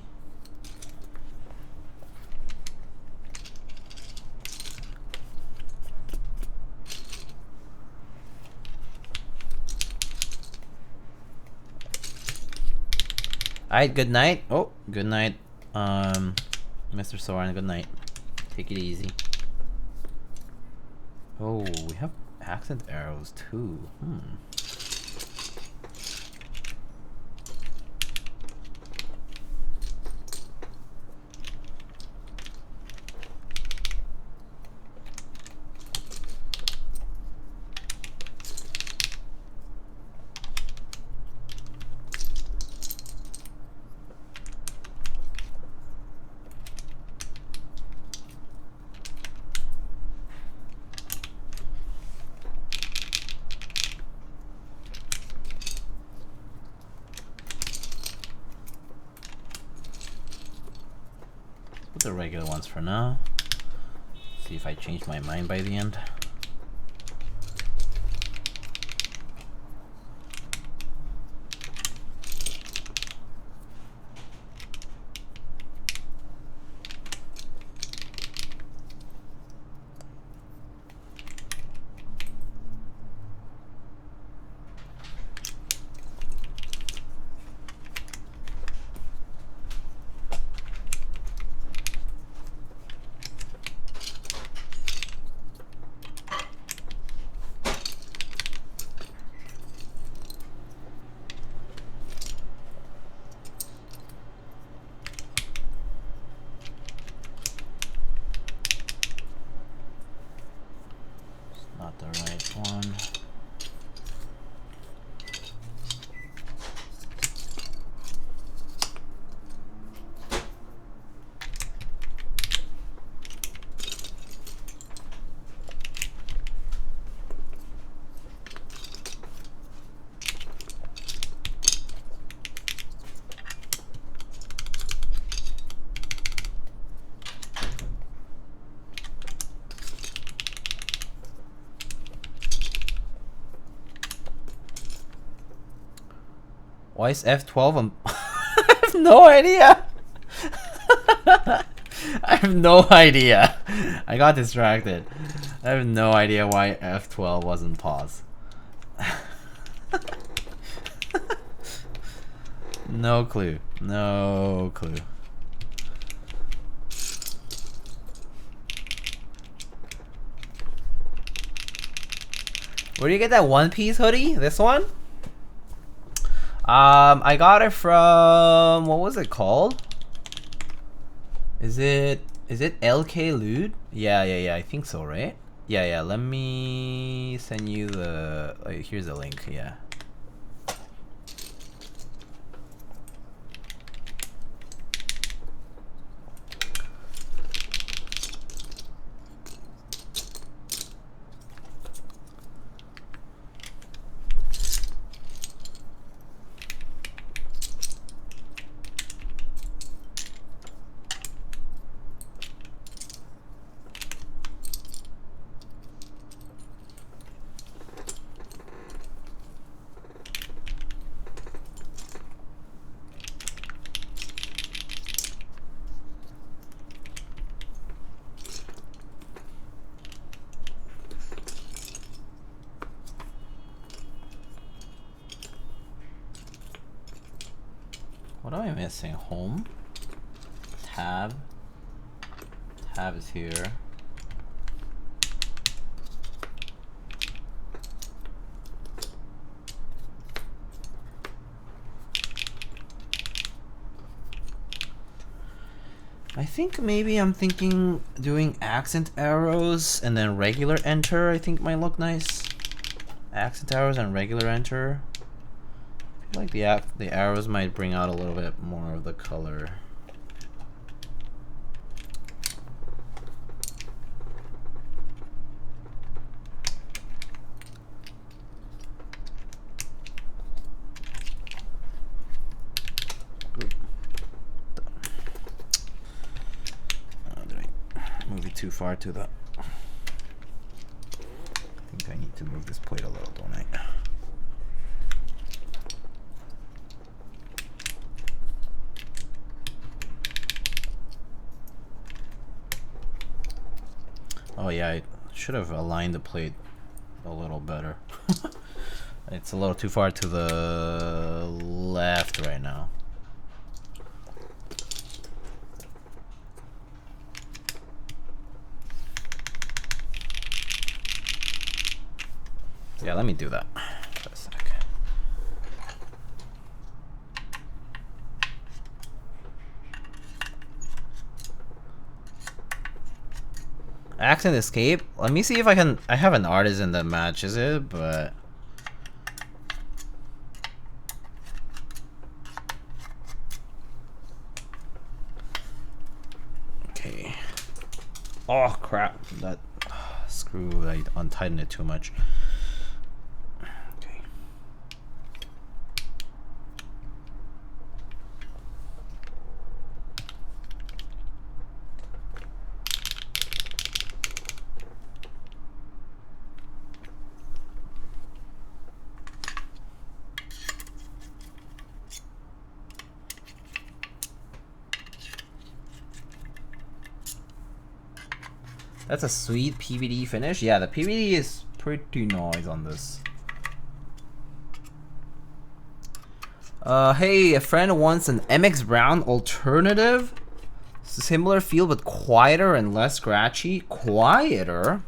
Alright, good night. Oh, good night. Mr. Soren, good night. Take it easy. Oh, we have accent arrows too. the regular ones for now. See if I change my mind by the end. Not the right one. Why is F12? I have no idea. I have no idea. I got distracted. I have no idea why F12 wasn't paused. No clue. No clue. Where do you get that one piece hoodie? This one? I got it from, what was it called? Is it LK Lube? Yeah, I think so, right? Yeah, let me send you the, like, here's the link, yeah. What am I missing? Home? Tab? Tab is here. I think maybe I'm thinking doing accent arrows and then regular enter I think might look nice. Accent arrows and regular enter. I feel like the arrows might bring out a little bit more of the color. Did I move it too far to the... I think I need to move this plate a little, don't I? Oh yeah, I should have aligned the plate a little better. It's a little too far to the left right now. Yeah, let me do that for a sec. Accent escape. Let me see if I can. I have an artisan that matches it, but okay. Oh crap! That screw. I untightened it too much. Okay. That's a sweet PVD finish. Yeah, the PVD is pretty nice on this. Hey, a friend wants an MX Brown alternative. Similar feel, but quieter and less scratchy. Quieter?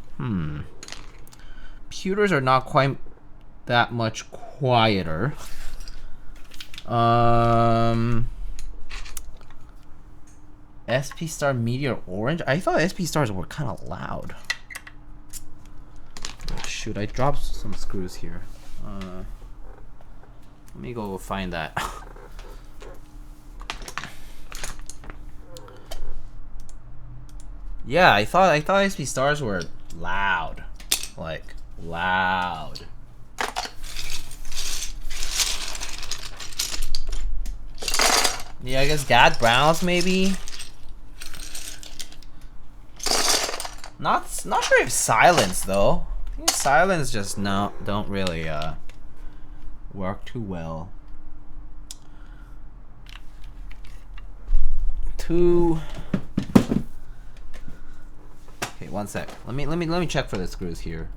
Pewters are not quite that much quieter. SP Star Meteor Orange? I thought SP Stars were kind of loud. Oh, shoot, I dropped some screws here. Let me go find that. Yeah, I thought SP Stars were loud. Like, loud. Yeah, I guess GAD Browns maybe. Not sure if Silence though. I think Silence just don't really work too well. Okay, one sec. Let me check for the screws here.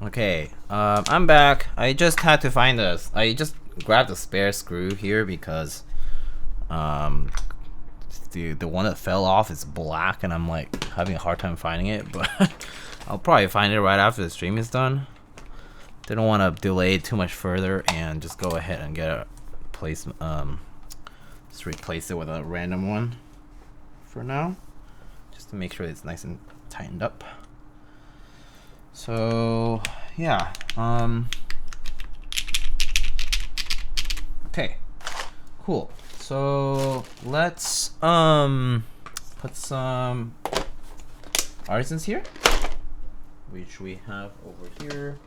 Okay, I'm back. I just had to find this. I just grabbed a spare screw here because the one that fell off is black and I'm like having a hard time finding it, but I'll probably find it right after the stream is done. Didn't want to delay it too much further and just go ahead and get a placement. Just replace it with a random one for now, just to make sure it's nice and tightened up. So yeah, okay, cool. So let's put some artisans here, which we have over here.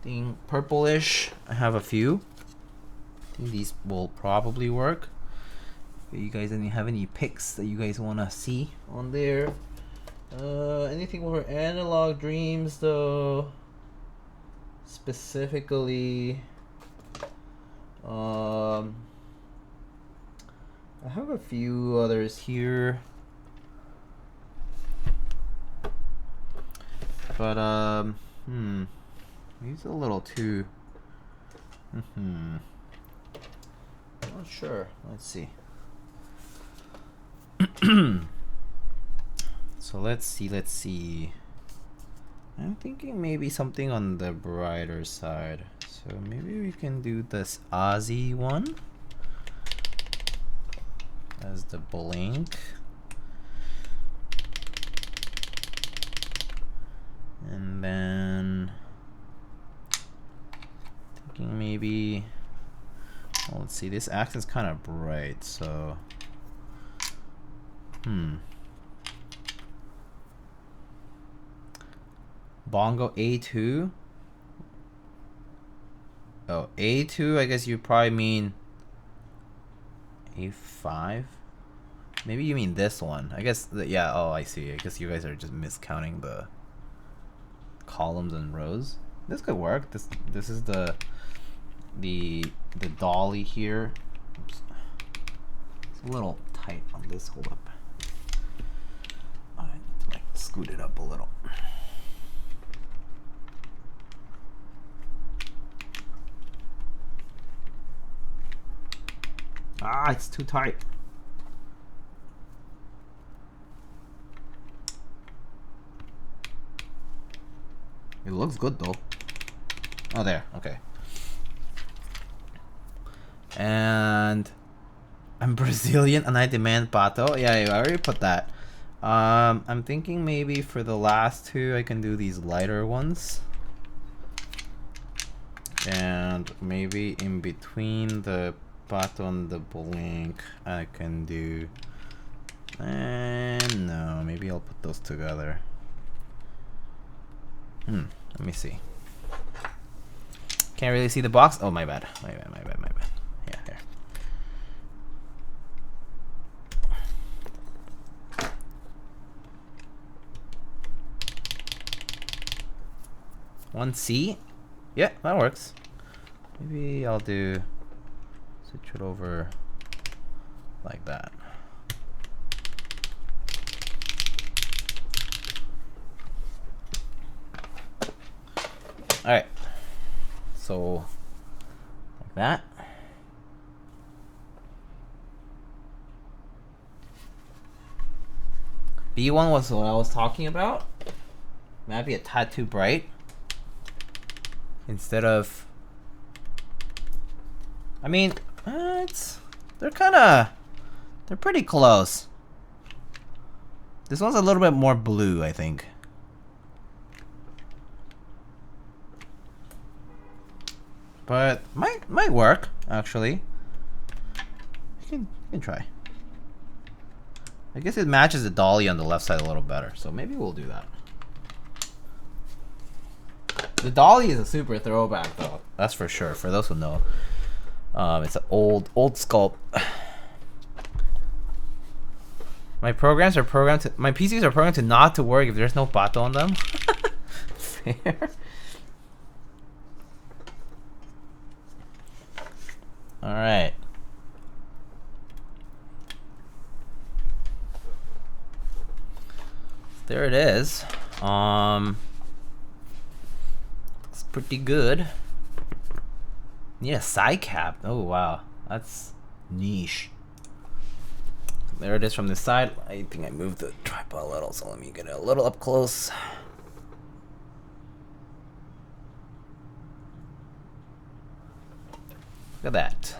I think purplish. I have a few. I think these will probably work. Do you guys have any picks that you guys want to see on there? Anything for Analog Dreams though? Specifically, I have a few others here, but He's a little too. Not sure. Let's see. So let's see. I'm thinking maybe something on the brighter side. So maybe we can do this Aussie one as the blink. And then thinking maybe, well, let's see, this accent's kind of bright, so Bongo A2. Oh, A2, I guess you probably mean A5. Maybe you mean this one. I guess, yeah, oh, I see. I guess you guys are just miscounting the columns and rows. This could work. This is the dolly here. Oops. It's a little tight on this. Hold up. I need to like scoot it up a little. Ah, it's too tight. It looks good though. Oh, there. Okay. And I'm Brazilian and I demand pato. Yeah, I already put that. I'm thinking maybe for the last two I can do these lighter ones. And maybe in between the pato and the blink I can do, and no, maybe I'll put those together. Let me see. Can't really see the box. Oh, my bad. My bad. Yeah, here. One C. Yeah, that works. Maybe I'll do switch it over like that. All right. So like that. B1 was what I was talking about. Might be a tad too bright. Instead of, I mean, they're pretty close. This one's a little bit more blue, I think. But might work actually. You can try. I guess it matches the dolly on the left side a little better, so maybe we'll do that. The dolly is a super throwback though, that's for sure. For those who know, it's an old sculpt. My programs are programmed to, my PCs are programmed to not to work if there's no pato on them. Fair. All right. There it is. Looks pretty good. Need a side cap. Oh wow, that's niche. There it is from this side. I think I moved the tripod a little, so let me get it a little up close. Look at that.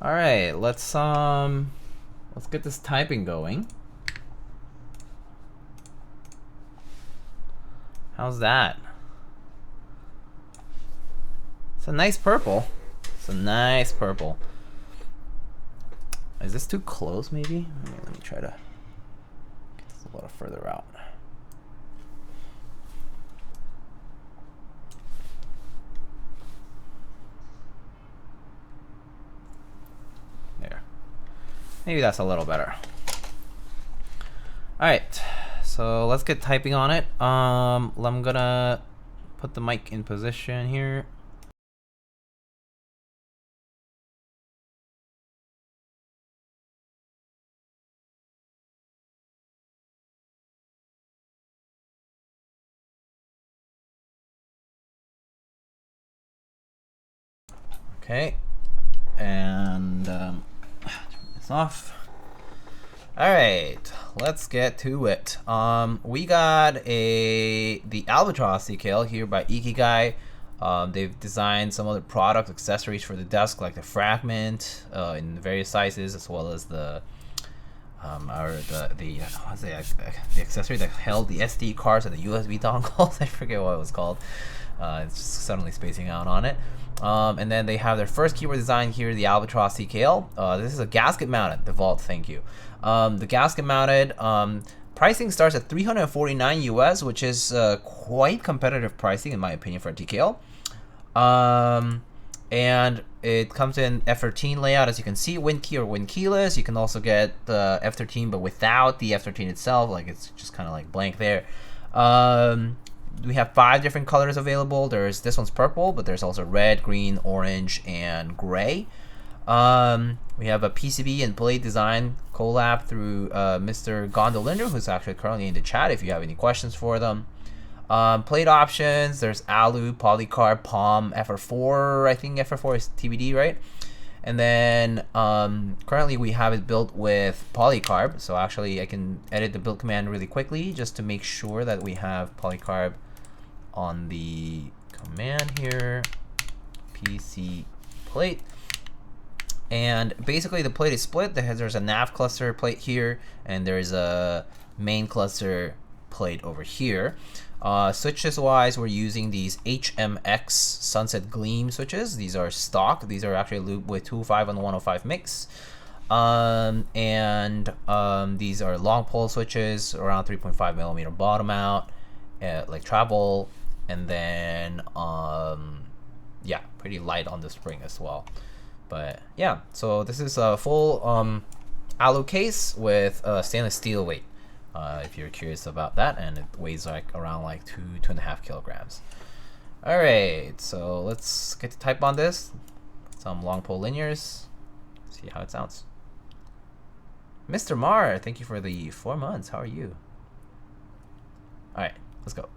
All right, let's get this typing going. How's that? It's a nice purple. It's a nice purple. Is this too close maybe? Let me try to get this a little further out. There. Maybe that's a little better. Alright, so let's get typing on it. I'm gonna put the mic in position here. Okay, and turn this off. All right, let's get to it. We got the Albatross TKL here by Ikeygai. They've designed some other product accessories for the desk, like the fragment in various sizes, as well as the accessory that held the SD cards and the USB dongles. I forget what it was called. It's just suddenly spacing out on it. And then they have their first keyboard design here, the Albatross TKL. This is a gasket mounted, the Vault, thank you. The gasket mounted, pricing starts at $349 US, which is quite competitive pricing in my opinion for a TKL. And it comes in F13 layout, as you can see, Win key or Win keyless. You can also get the F13 but without the F13 itself, like it's just kind of like blank there. We have 5 different colors available. There's this one's purple, but there's also red, green, orange, and gray. We have a PCB and blade design collab through Mr. Gondolinder, who's actually currently in the chat if you have any questions for them. Plate options, there's Alu, Polycarb, Palm, FR4, I think FR4 is TBD, right? And then currently we have it built with Polycarb, so actually I can edit the build command really quickly just to make sure that we have Polycarb on the command here, PC plate. And basically the plate is split. There's a nav cluster plate here, and there's a main cluster plate over here. Switches wise, we're using these HMX Sunset Gleam switches. These are stock. These are actually Lube with 205 and 105 mix. These are long pole switches, around 3.5 millimeter bottom out, like travel, and then yeah, pretty light on the spring as well. But yeah, so this is a full alu case with stainless steel weight. If you're curious about that, and it weighs like around like 2.5 kilograms. All right, so let's get to type on this. Some long pole linears. See how it sounds. Mr. Mar, thank you for the 4 months. How are you? All right, let's go.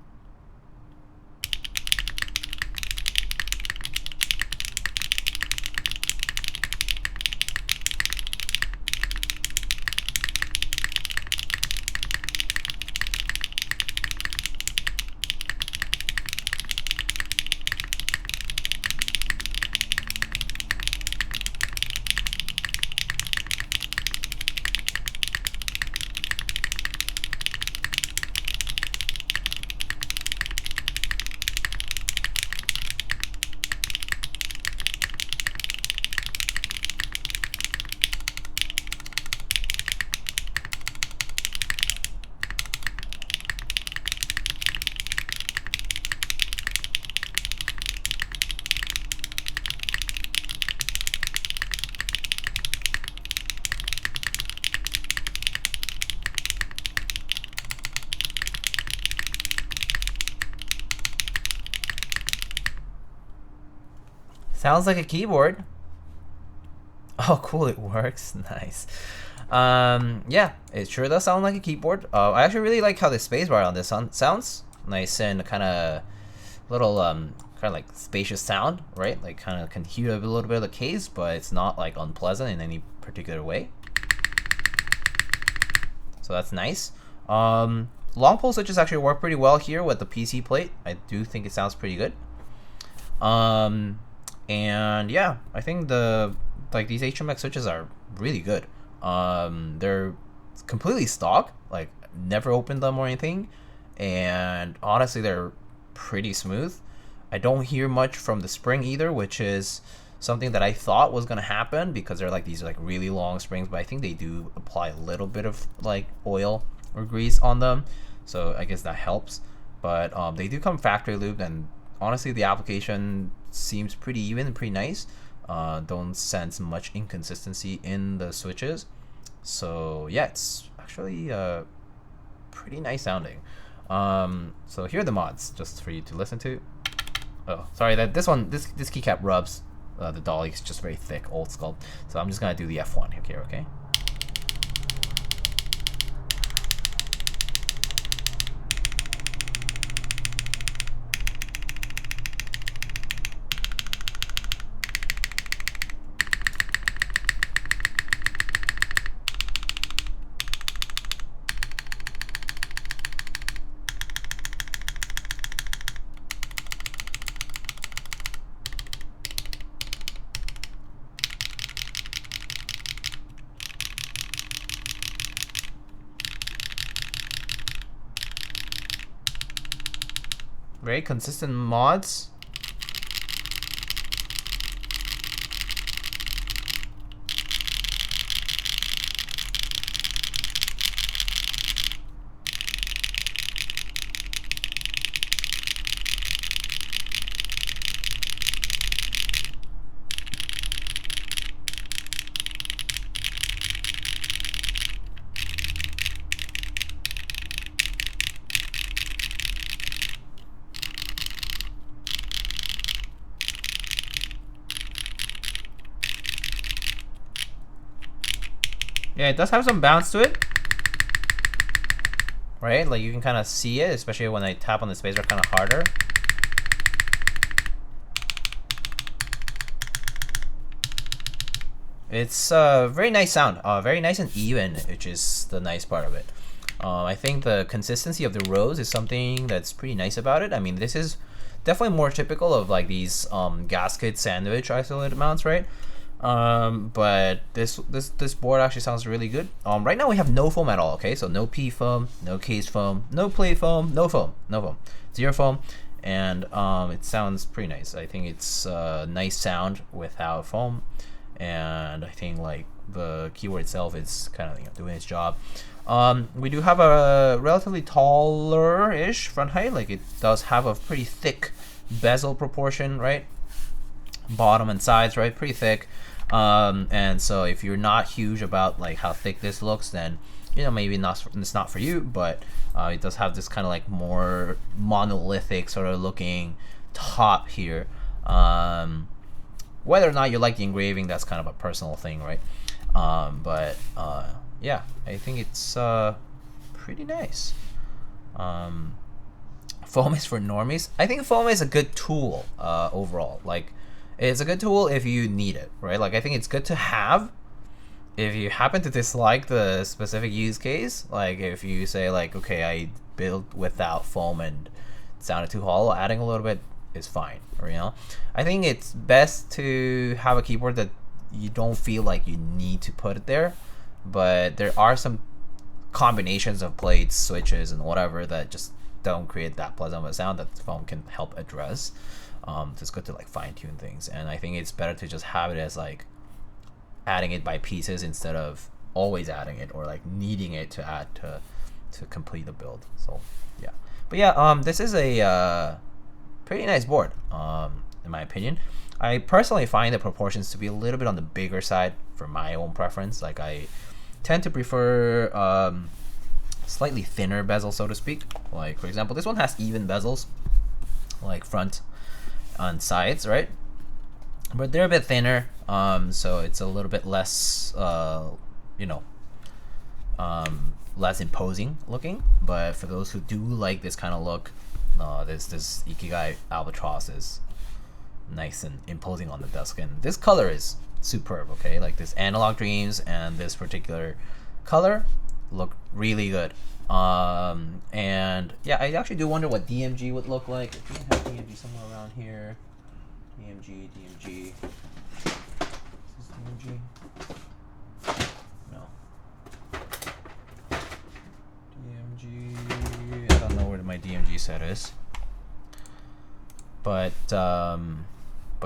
Sounds like a keyboard. Oh, cool, it works. Nice. Yeah, it sure does sound like a keyboard. I actually really like how the spacebar on this sounds. Nice and kind of little, kind of like spacious sound, right? Like kind of can hear a little bit of the case, but it's not like unpleasant in any particular way. So that's nice. Long pole switches actually work pretty well here with the PC plate. I do think it sounds pretty good. And yeah, I think these HMX switches are really good. They're completely stock, like never opened them or anything, and honestly they're pretty smooth. I don't hear much from the spring either, which is something that I thought was gonna happen because they're like these like really long springs, but I think they do apply a little bit of like oil or grease on them, so I guess that helps. But they do come factory lubed, and honestly the application seems pretty even and pretty nice. Don't sense much inconsistency in the switches, so yeah, it's actually pretty nice sounding. So here are the mods just for you to listen to. Oh, sorry, that this keycap rubs. The dolly is just very thick, old sculpt, so I'm just gonna do the F1 here, okay? Very consistent mods. Yeah, it does have some bounce to it. Right? Like you can kind of see it, especially when I tap on the spacer kind of harder. It's a very nice sound, very nice and even, which is the nice part of it. I think the consistency of the rows is something that's pretty nice about it. I mean, this is definitely more typical of like these gasket sandwich isolated mounts, right? But this board actually sounds really good. Right now we have no foam at all. Okay, so no P foam, no case foam, no plate foam, no foam, zero foam, and it sounds pretty nice. I think it's a nice sound without foam, and I think like the keyboard itself is kind of doing its job. We do have a relatively taller-ish front height. Like it does have a pretty thick bezel proportion, right? Bottom and sides, right? Pretty thick. And so if you're not huge about like how thick this looks, then maybe it's not for you. But it does have this kind of like more monolithic sort of looking top here. Whether or not you like the engraving, that's kind of a personal thing, right? Yeah, I think it's pretty nice. Foam is for normies. I think foam is a good tool overall. Like, it's a good tool if you need it, right? Like, I think it's good to have if you happen to dislike the specific use case. Like, if you say like, okay, I built without foam and it sounded too hollow, adding a little bit is fine, or I think it's best to have a keyboard that you don't feel like you need to put it there, but there are some combinations of plates, switches, and whatever that just don't create that pleasant of a sound that the foam can help address. It's good to like fine-tune things, and I think it's better to just have it as like adding it by pieces instead of always adding it or like needing it to add to complete the build. So yeah, but yeah, this is a pretty nice board in my opinion. I personally find the proportions to be a little bit on the bigger side for my own preference. Like, I tend to prefer slightly thinner bezel, so to speak. Like, for example, this one has even bezels, like front and sides, right? But they're a bit thinner, so it's a little bit less, less imposing looking. But for those who do like this kind of look, this Ikeygai Albatross is nice and imposing on the desk, and this color is superb. Okay, like this Analog Dreams and this particular color look really good. And yeah, I actually do wonder what DMG would look like. I think I have DMG somewhere around here. DMG. Is this DMG? No. DMG. I don't know where my DMG set is. But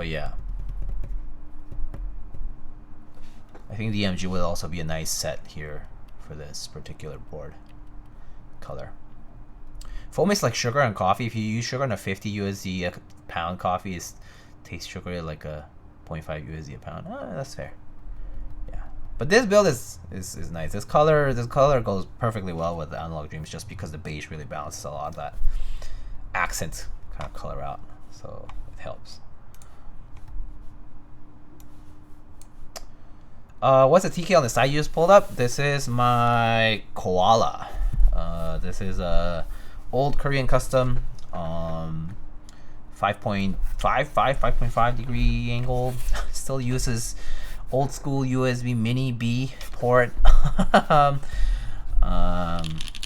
yeah, I think the DMG will also be a nice set here for this particular board color. Foam is like sugar and coffee. If you use sugar on a 50 USD a pound coffee, tastes sugary like a 0.5 USD a pound. That's fair. Yeah, but this build is nice. This color goes perfectly well with the Analog Dreams, just because the beige really balances a lot of that accent kind of color out, so it helps. What's the TKL on the side you just pulled up? This is my Koala. This is a old Korean custom, 5.5 degree angle. Still uses old school USB mini B port.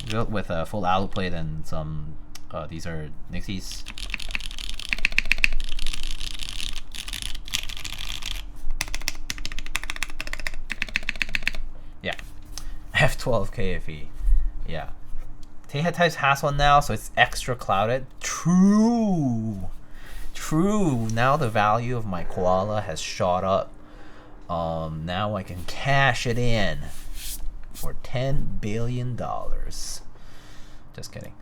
Built with a full alu plate and some. These are Nixies. Yeah, F12 KFE. Yeah, Types has one now, so it's extra clouded. True. Now the value of my koala has shot up. Now I can cash it in for $10 billion. Just kidding.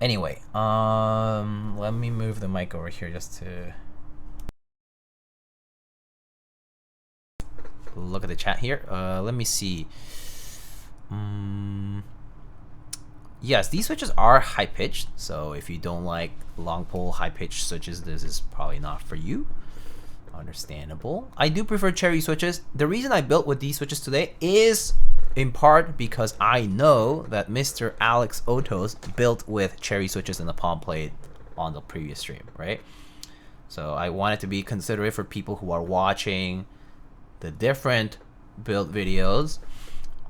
Anyway, let me move the mic over here just to look at the chat here. Let me see. Yes, these switches are high pitched, so if you don't like long pole high pitched switches, this is probably not for you. Understandable. I do prefer cherry switches. The reason I built with these switches today is in part because I know that Mr. Alex Otos built with cherry switches in the palm plate on the previous stream, right? So I wanted to be considerate for people who are watching the different build videos,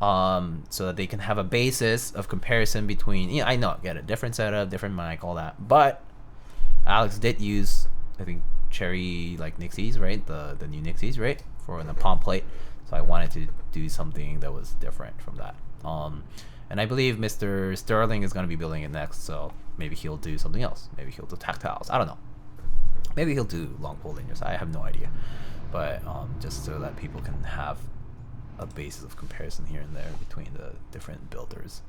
so that they can have a basis of comparison between, you know, I know, get a different setup, different mic, all that, but Alex did use, I think, cherry like Nixies, right? The new Nixies, right? For the palm plate. So I wanted to do something that was different from that. And I believe Mr. Sterling is going to be building it next, so maybe he'll do something else. Maybe he'll do tactiles. I don't know. Maybe he'll do long pole linears. I have no idea. But just so that people can have a basis of comparison here and there between the different builders.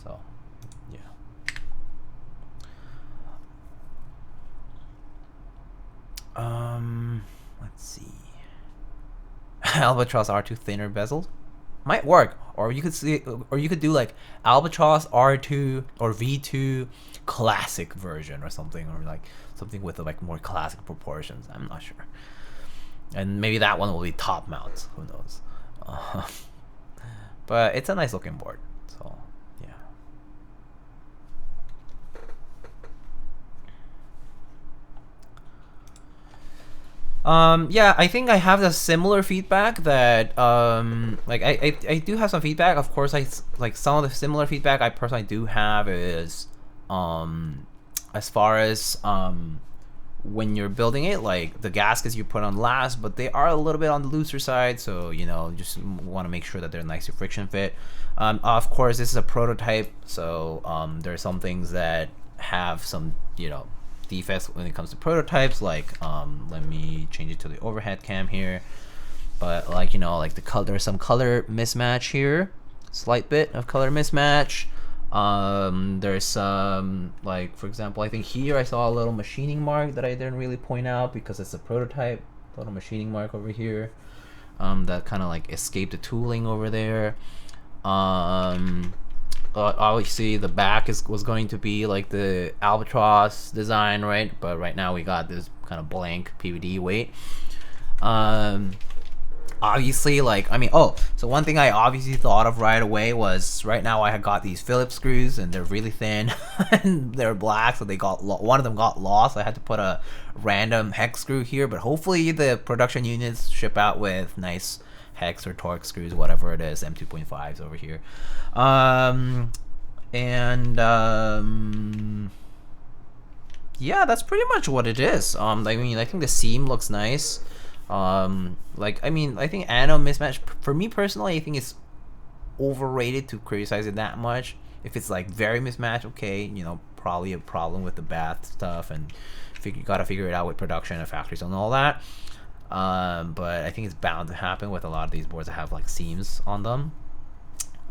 So, yeah. Let's see. Albatross R2 thinner bezel might work, or you could do like Albatross R2 or V2 classic version or something, or like something with like more classic proportions. I'm not sure. And maybe that one will be top mount. Who knows? But it's a nice looking board. So yeah. Yeah, I think I have the similar feedback that like I do have some feedback. Of course, I like some of the similar feedback I personally do have is as far as when you're building it, like the gaskets you put on last, but they are a little bit on the looser side, so you know, just want to make sure that they're nicely friction fit. Of course, this is a prototype, so there are some things that have some, you know, defects when it comes to prototypes, like let me change it to the overhead cam here, but like, you know, like the color, there's some color mismatch here, slight bit of color mismatch. There's some, like for example, I think here I saw a little machining mark that I didn't really point out because it's a prototype. Little machining mark over here that kind of like escaped the tooling over there. Obviously the back was going to be like the Albatross design, right? But right now we got this kind of blank PVD weight. Obviously, like, I mean, oh, so one thing I obviously thought of right away was, right now I had got these Phillips screws and they're really thin and they're black, so they got one of them got lost. I had to put a random hex screw here, but hopefully the production units ship out with nice hex or torque screws, whatever it is, M2.5s over here. Yeah, that's pretty much what it is. I mean, I think the seam looks nice. Like, I mean, I think ano mismatch, for me personally, I think it's overrated to criticize it that much. If it's like very mismatched, okay, you know, probably a problem with the bath stuff, and you gotta figure it out with production and factories and all that. But I think it's bound to happen with a lot of these boards that have like seams on them.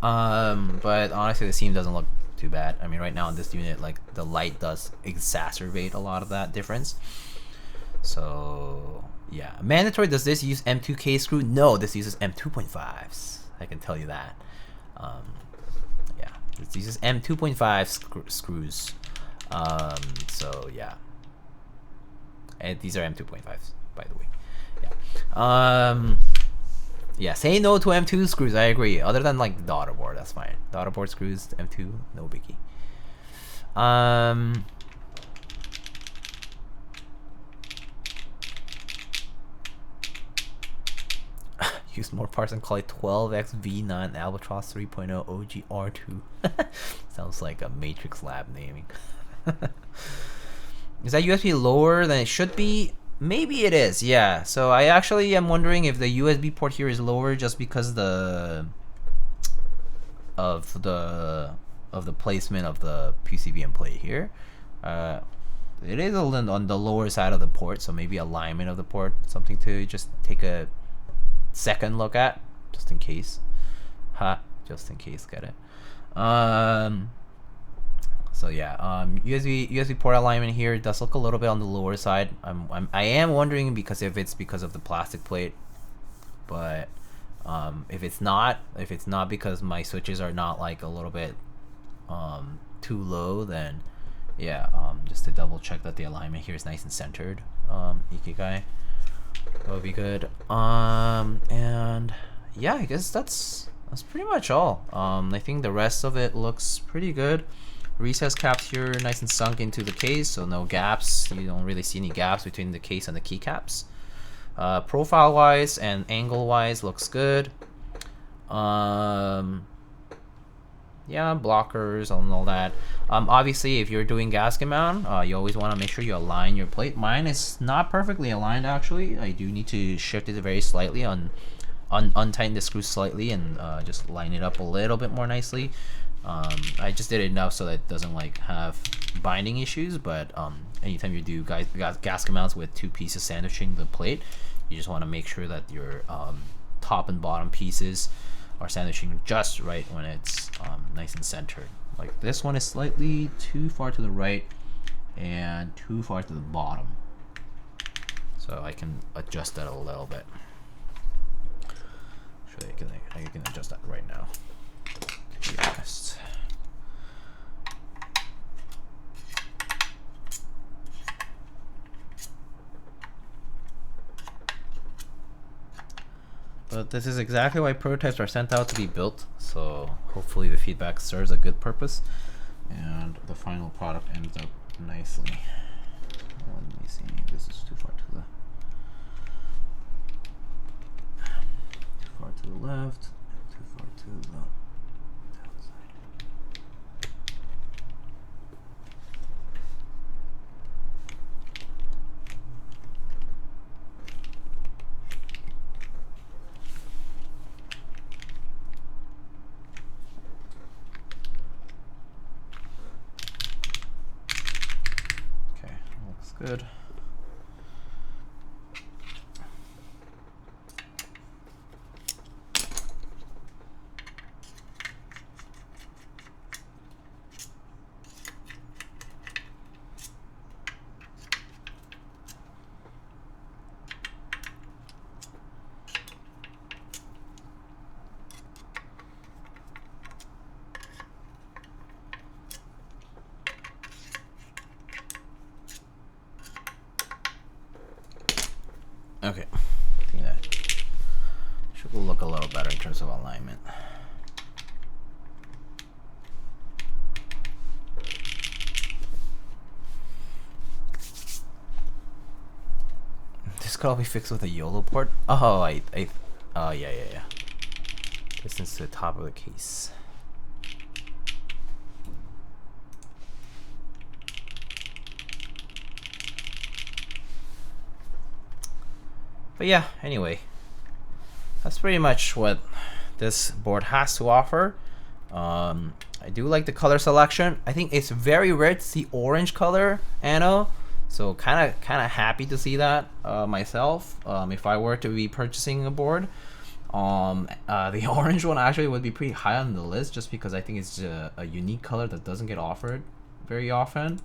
But honestly, the seam doesn't look too bad. I mean, right now in this unit, like the light does exacerbate a lot of that difference. So yeah, mandatory. Does this use M2K screw? No, this uses M2.5s. I can tell you that. Yeah, this uses M2.5 screws. So yeah, and these are M2.5s, by the way. Yeah. Yeah, say no to M2 screws. I agree. Other than like the daughter board, that's fine. Daughter board screws, M2, no biggie. Use more parts and call it 12x V9 Albatross 3.0 OGR2. Sounds like a Matrix Lab naming. Is that USB lower than it should be? Maybe it is, yeah. So I actually am wondering if the USB port here is lower just because the of the placement of the PCB and plate here. It is a little on the lower side of the port, so maybe alignment of the port, something to just take a second look at, just in case. Just in case, get it. So yeah, USB port alignment here does look a little bit on the lower side. I am wondering because if it's because of the plastic plate, but if it's not because my switches are not like a little bit too low, then yeah, just to double check that the alignment here is nice and centered. Ikeygai, that would be good. And yeah, I guess that's pretty much all. I think the rest of it looks pretty good. Recess caps here nice and sunk into the case, so no gaps. You don't really see any gaps between the case and the keycaps. Profile wise and angle wise looks good. Yeah, blockers and all that. Obviously, if you're doing gasket mount, you always want to make sure you align your plate. Mine is not perfectly aligned actually. I do need to shift it very slightly, untighten the screw slightly, and just line it up a little bit more nicely. I just did it enough so that it doesn't like have binding issues, but anytime you do gasket mounts with two pieces sandwiching the plate, you just want to make sure that your top and bottom pieces are sandwiching just right when it's nice and centered. Like this one is slightly too far to the right and too far to the bottom, so I can adjust that a little bit. Actually, I can adjust that right now, to be honest. But this is exactly why prototypes are sent out to be built, so hopefully the feedback serves a good purpose and the final product ends up nicely. Let me see, this is too far to the left, too far to the outside. Good. Okay, I think that should look a little better in terms of alignment. This could all be fixed with a YOLO port. Oh, yeah. Distance to the top of the case. But yeah, anyway, that's pretty much what this board has to offer. I do like the color selection. I think it's very rare to see orange color anode, so kind of happy to see that myself. If I were to be purchasing a board, the orange one actually would be pretty high on the list, just because I think it's a unique color that doesn't get offered very often.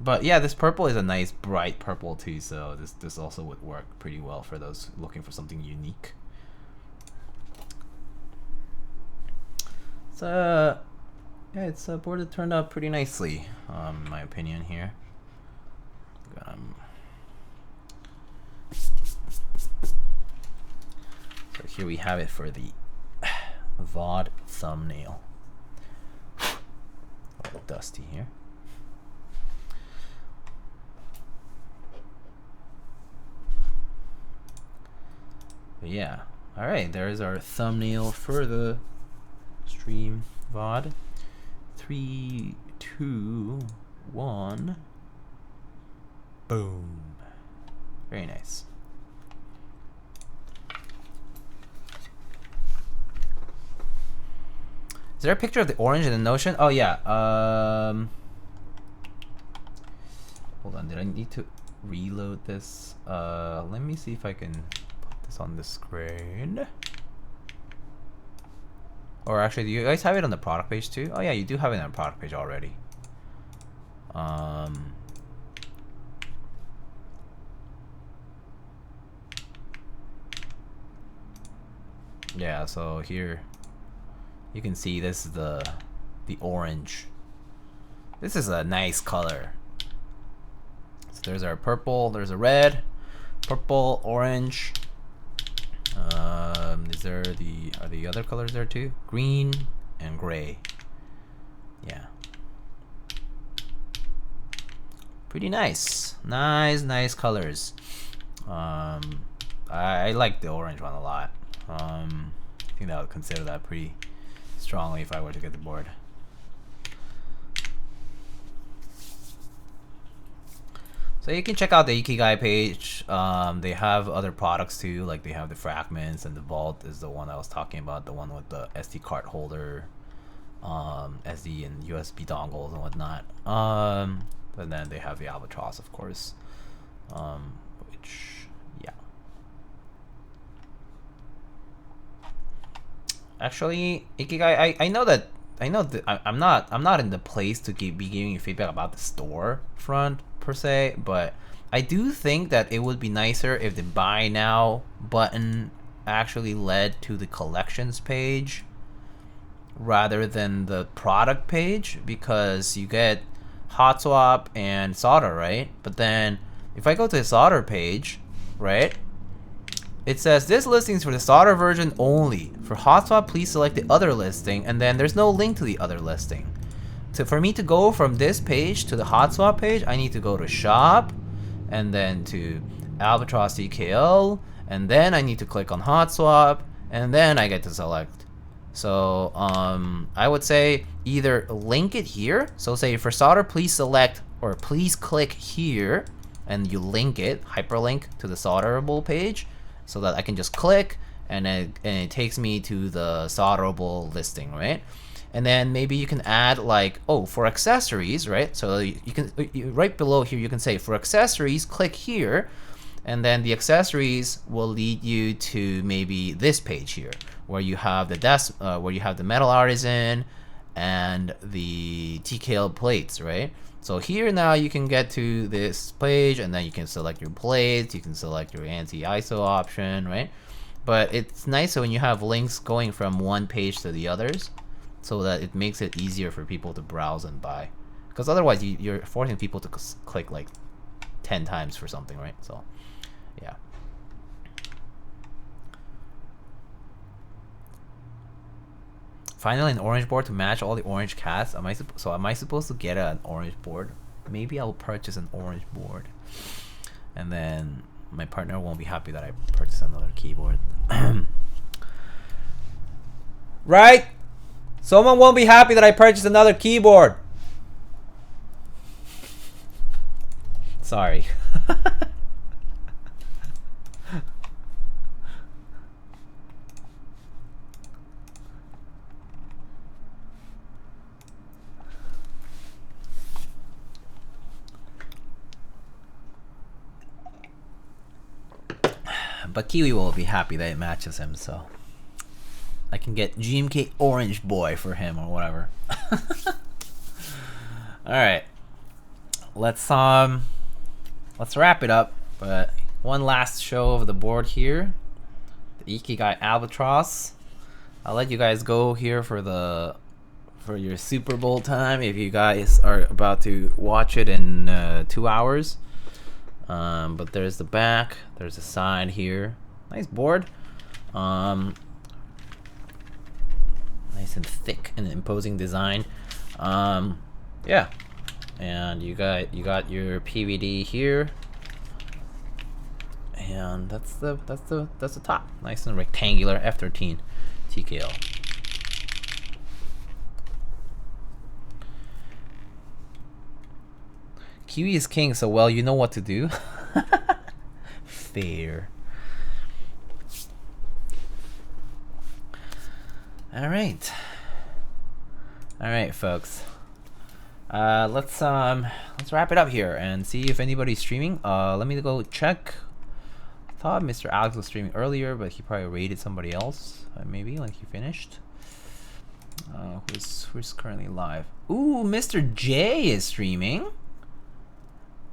But yeah, this purple is a nice bright purple too, so this also would work pretty well for those looking for something unique. So yeah, it's a board that turned out pretty nicely, in my opinion here. So here we have it for the VOD thumbnail. A little dusty here. But yeah, alright, there's our thumbnail for the stream VOD. 3, 2, 1. Boom. Very nice. Is there a picture of the orange in the Notion? Oh yeah. Hold on. Did I need to reload this? Let me see if I can put this on the screen. Or actually, do you guys have it on the product page too? Oh yeah, you do have it on the product page already. Yeah, so here you can see this is the orange. This is a nice color. So there's our purple, there's a red, purple, orange. Is there are the other colors there too? Green and gray. Yeah. Pretty nice. Nice colors. I like the orange one a lot. I think I would consider that pretty strongly if I were to get the board. So you can check out the Ikeygai page. They have other products too, like they have the fragments, and the Vault is the one I was talking about, the one with the SD card holder, SD and USB dongles and whatnot. And then they have the Albatross, of course, which, yeah. Actually, Ikeygai, I know that I'm not in the place to be giving you feedback about the store front per se, but I do think that it would be nicer if the buy now button actually led to the collections page rather than the product page, because you get hot swap and solder, right? But then if I go to the solder page, right, it says this listing is for the solder version only. For hot swap, please select the other listing, and then there's no link to the other listing. So for me to go from this page to the hot swap page, I need to go to shop and then to Albatross TKL, and then I need to click on hot swap, and then I get to select. So I would say either link it here. So say for solder, please select or please click here, and you link it, hyperlink to the solderable page, so that I can just click and it takes me to the solderable listing, right? And then maybe you can add like, oh, for accessories, right? So you can right below here you can say for accessories, click here, and then the accessories will lead you to maybe this page here, where you have the where you have the metal artisan and the TKL plates, right? So here now you can get to this page, and then you can select your plates, you can select your anti-ISO option, right? But it's nicer when you have links going from one page to the others, so that it makes it easier for people to browse and buy. Because otherwise you're forcing people to click like 10 times for something, right? So, yeah. Finally, an orange board to match all the orange cats. Am I supposed to get an orange board? Maybe I'll purchase an orange board, and then my partner won't be happy that I purchased another keyboard. Right? Someone won't be happy that I purchased another keyboard. Sorry. But Kiwi will be happy that it matches him, so I can get GMK Orange Boy for him or whatever. All right, let's wrap it up. But one last show of the board here, the Ikeygai Albatross. I'll let you guys go here for your Super Bowl time if you guys are about to watch it in 2 hours. But there's the back, there's the side here. Nice board. Nice and thick and imposing design. Yeah. And you got your PVD here. And that's the top. Nice and rectangular F13 TKL. Kiwi is king, so well, you know what to do. Fair. All right. All right, folks. Let's wrap it up here and see if anybody's streaming. Let me go check. I thought Mr. Alex was streaming earlier, but he probably raided somebody else. Maybe like he finished. Who's currently live? Ooh, Mr. J is streaming.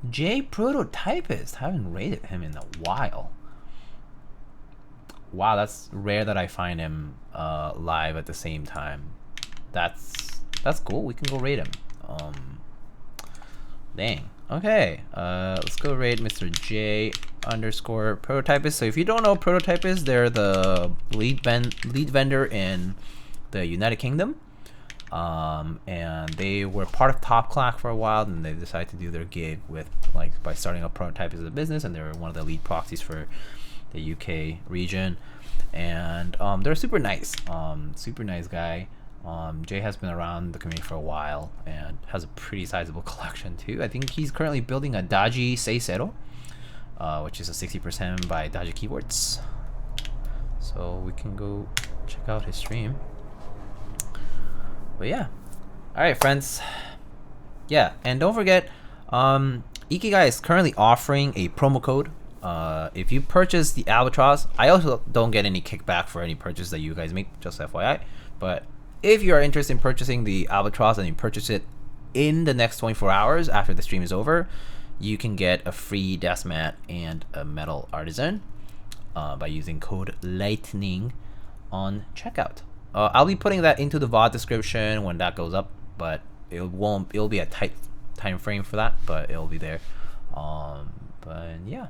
J Prototypist. Haven't rated him in a while. Wow, that's rare that I find him live at the same time. That's cool. We can go raid him. Dang. Okay. Let's go raid Mr. J underscore Prototypist. So if you don't know Prototypist, they're the lead vendor in the United Kingdom. And they were part of Top Clack for a while, and they decided to do their gig with by starting up Prototype as a business, and they were one of the lead proxies for the UK region. And they're super nice guy. Jay has been around the community for a while and has a pretty sizable collection too. I think he's currently building a Daji Seisero, which is a 60% by Daji Keyboards. So we can go check out his stream. But yeah, all right, friends. Yeah, and don't forget, Ikeygai is currently offering a promo code. If you purchase the Albatross, I also don't get any kickback for any purchase that you guys make, just FYI. But if you are interested in purchasing the Albatross and you purchase it in the next 24 hours after the stream is over, you can get a free desk mat and a metal artisan by using code LIGHTNING on checkout. I'll be putting that into the VOD description when that goes up, but it'll be a tight time frame for that, but it'll be there. But yeah,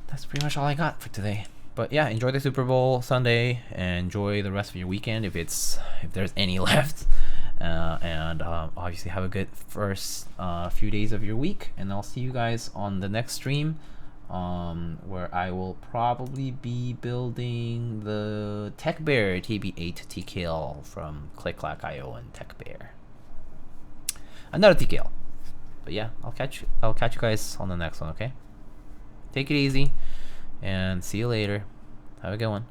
that's pretty much all I got for today. But yeah, enjoy the Super Bowl Sunday and enjoy the rest of your weekend if there's any left. And obviously have a good first few days of your week, and I'll see you guys on the next stream, where I will probably be building the Tech Bear TB8 TKL from ClickClack.io and Tech Bear. Another TKL. But yeah, I'll catch you guys on the next one, okay? Take it easy and see you later. Have a good one.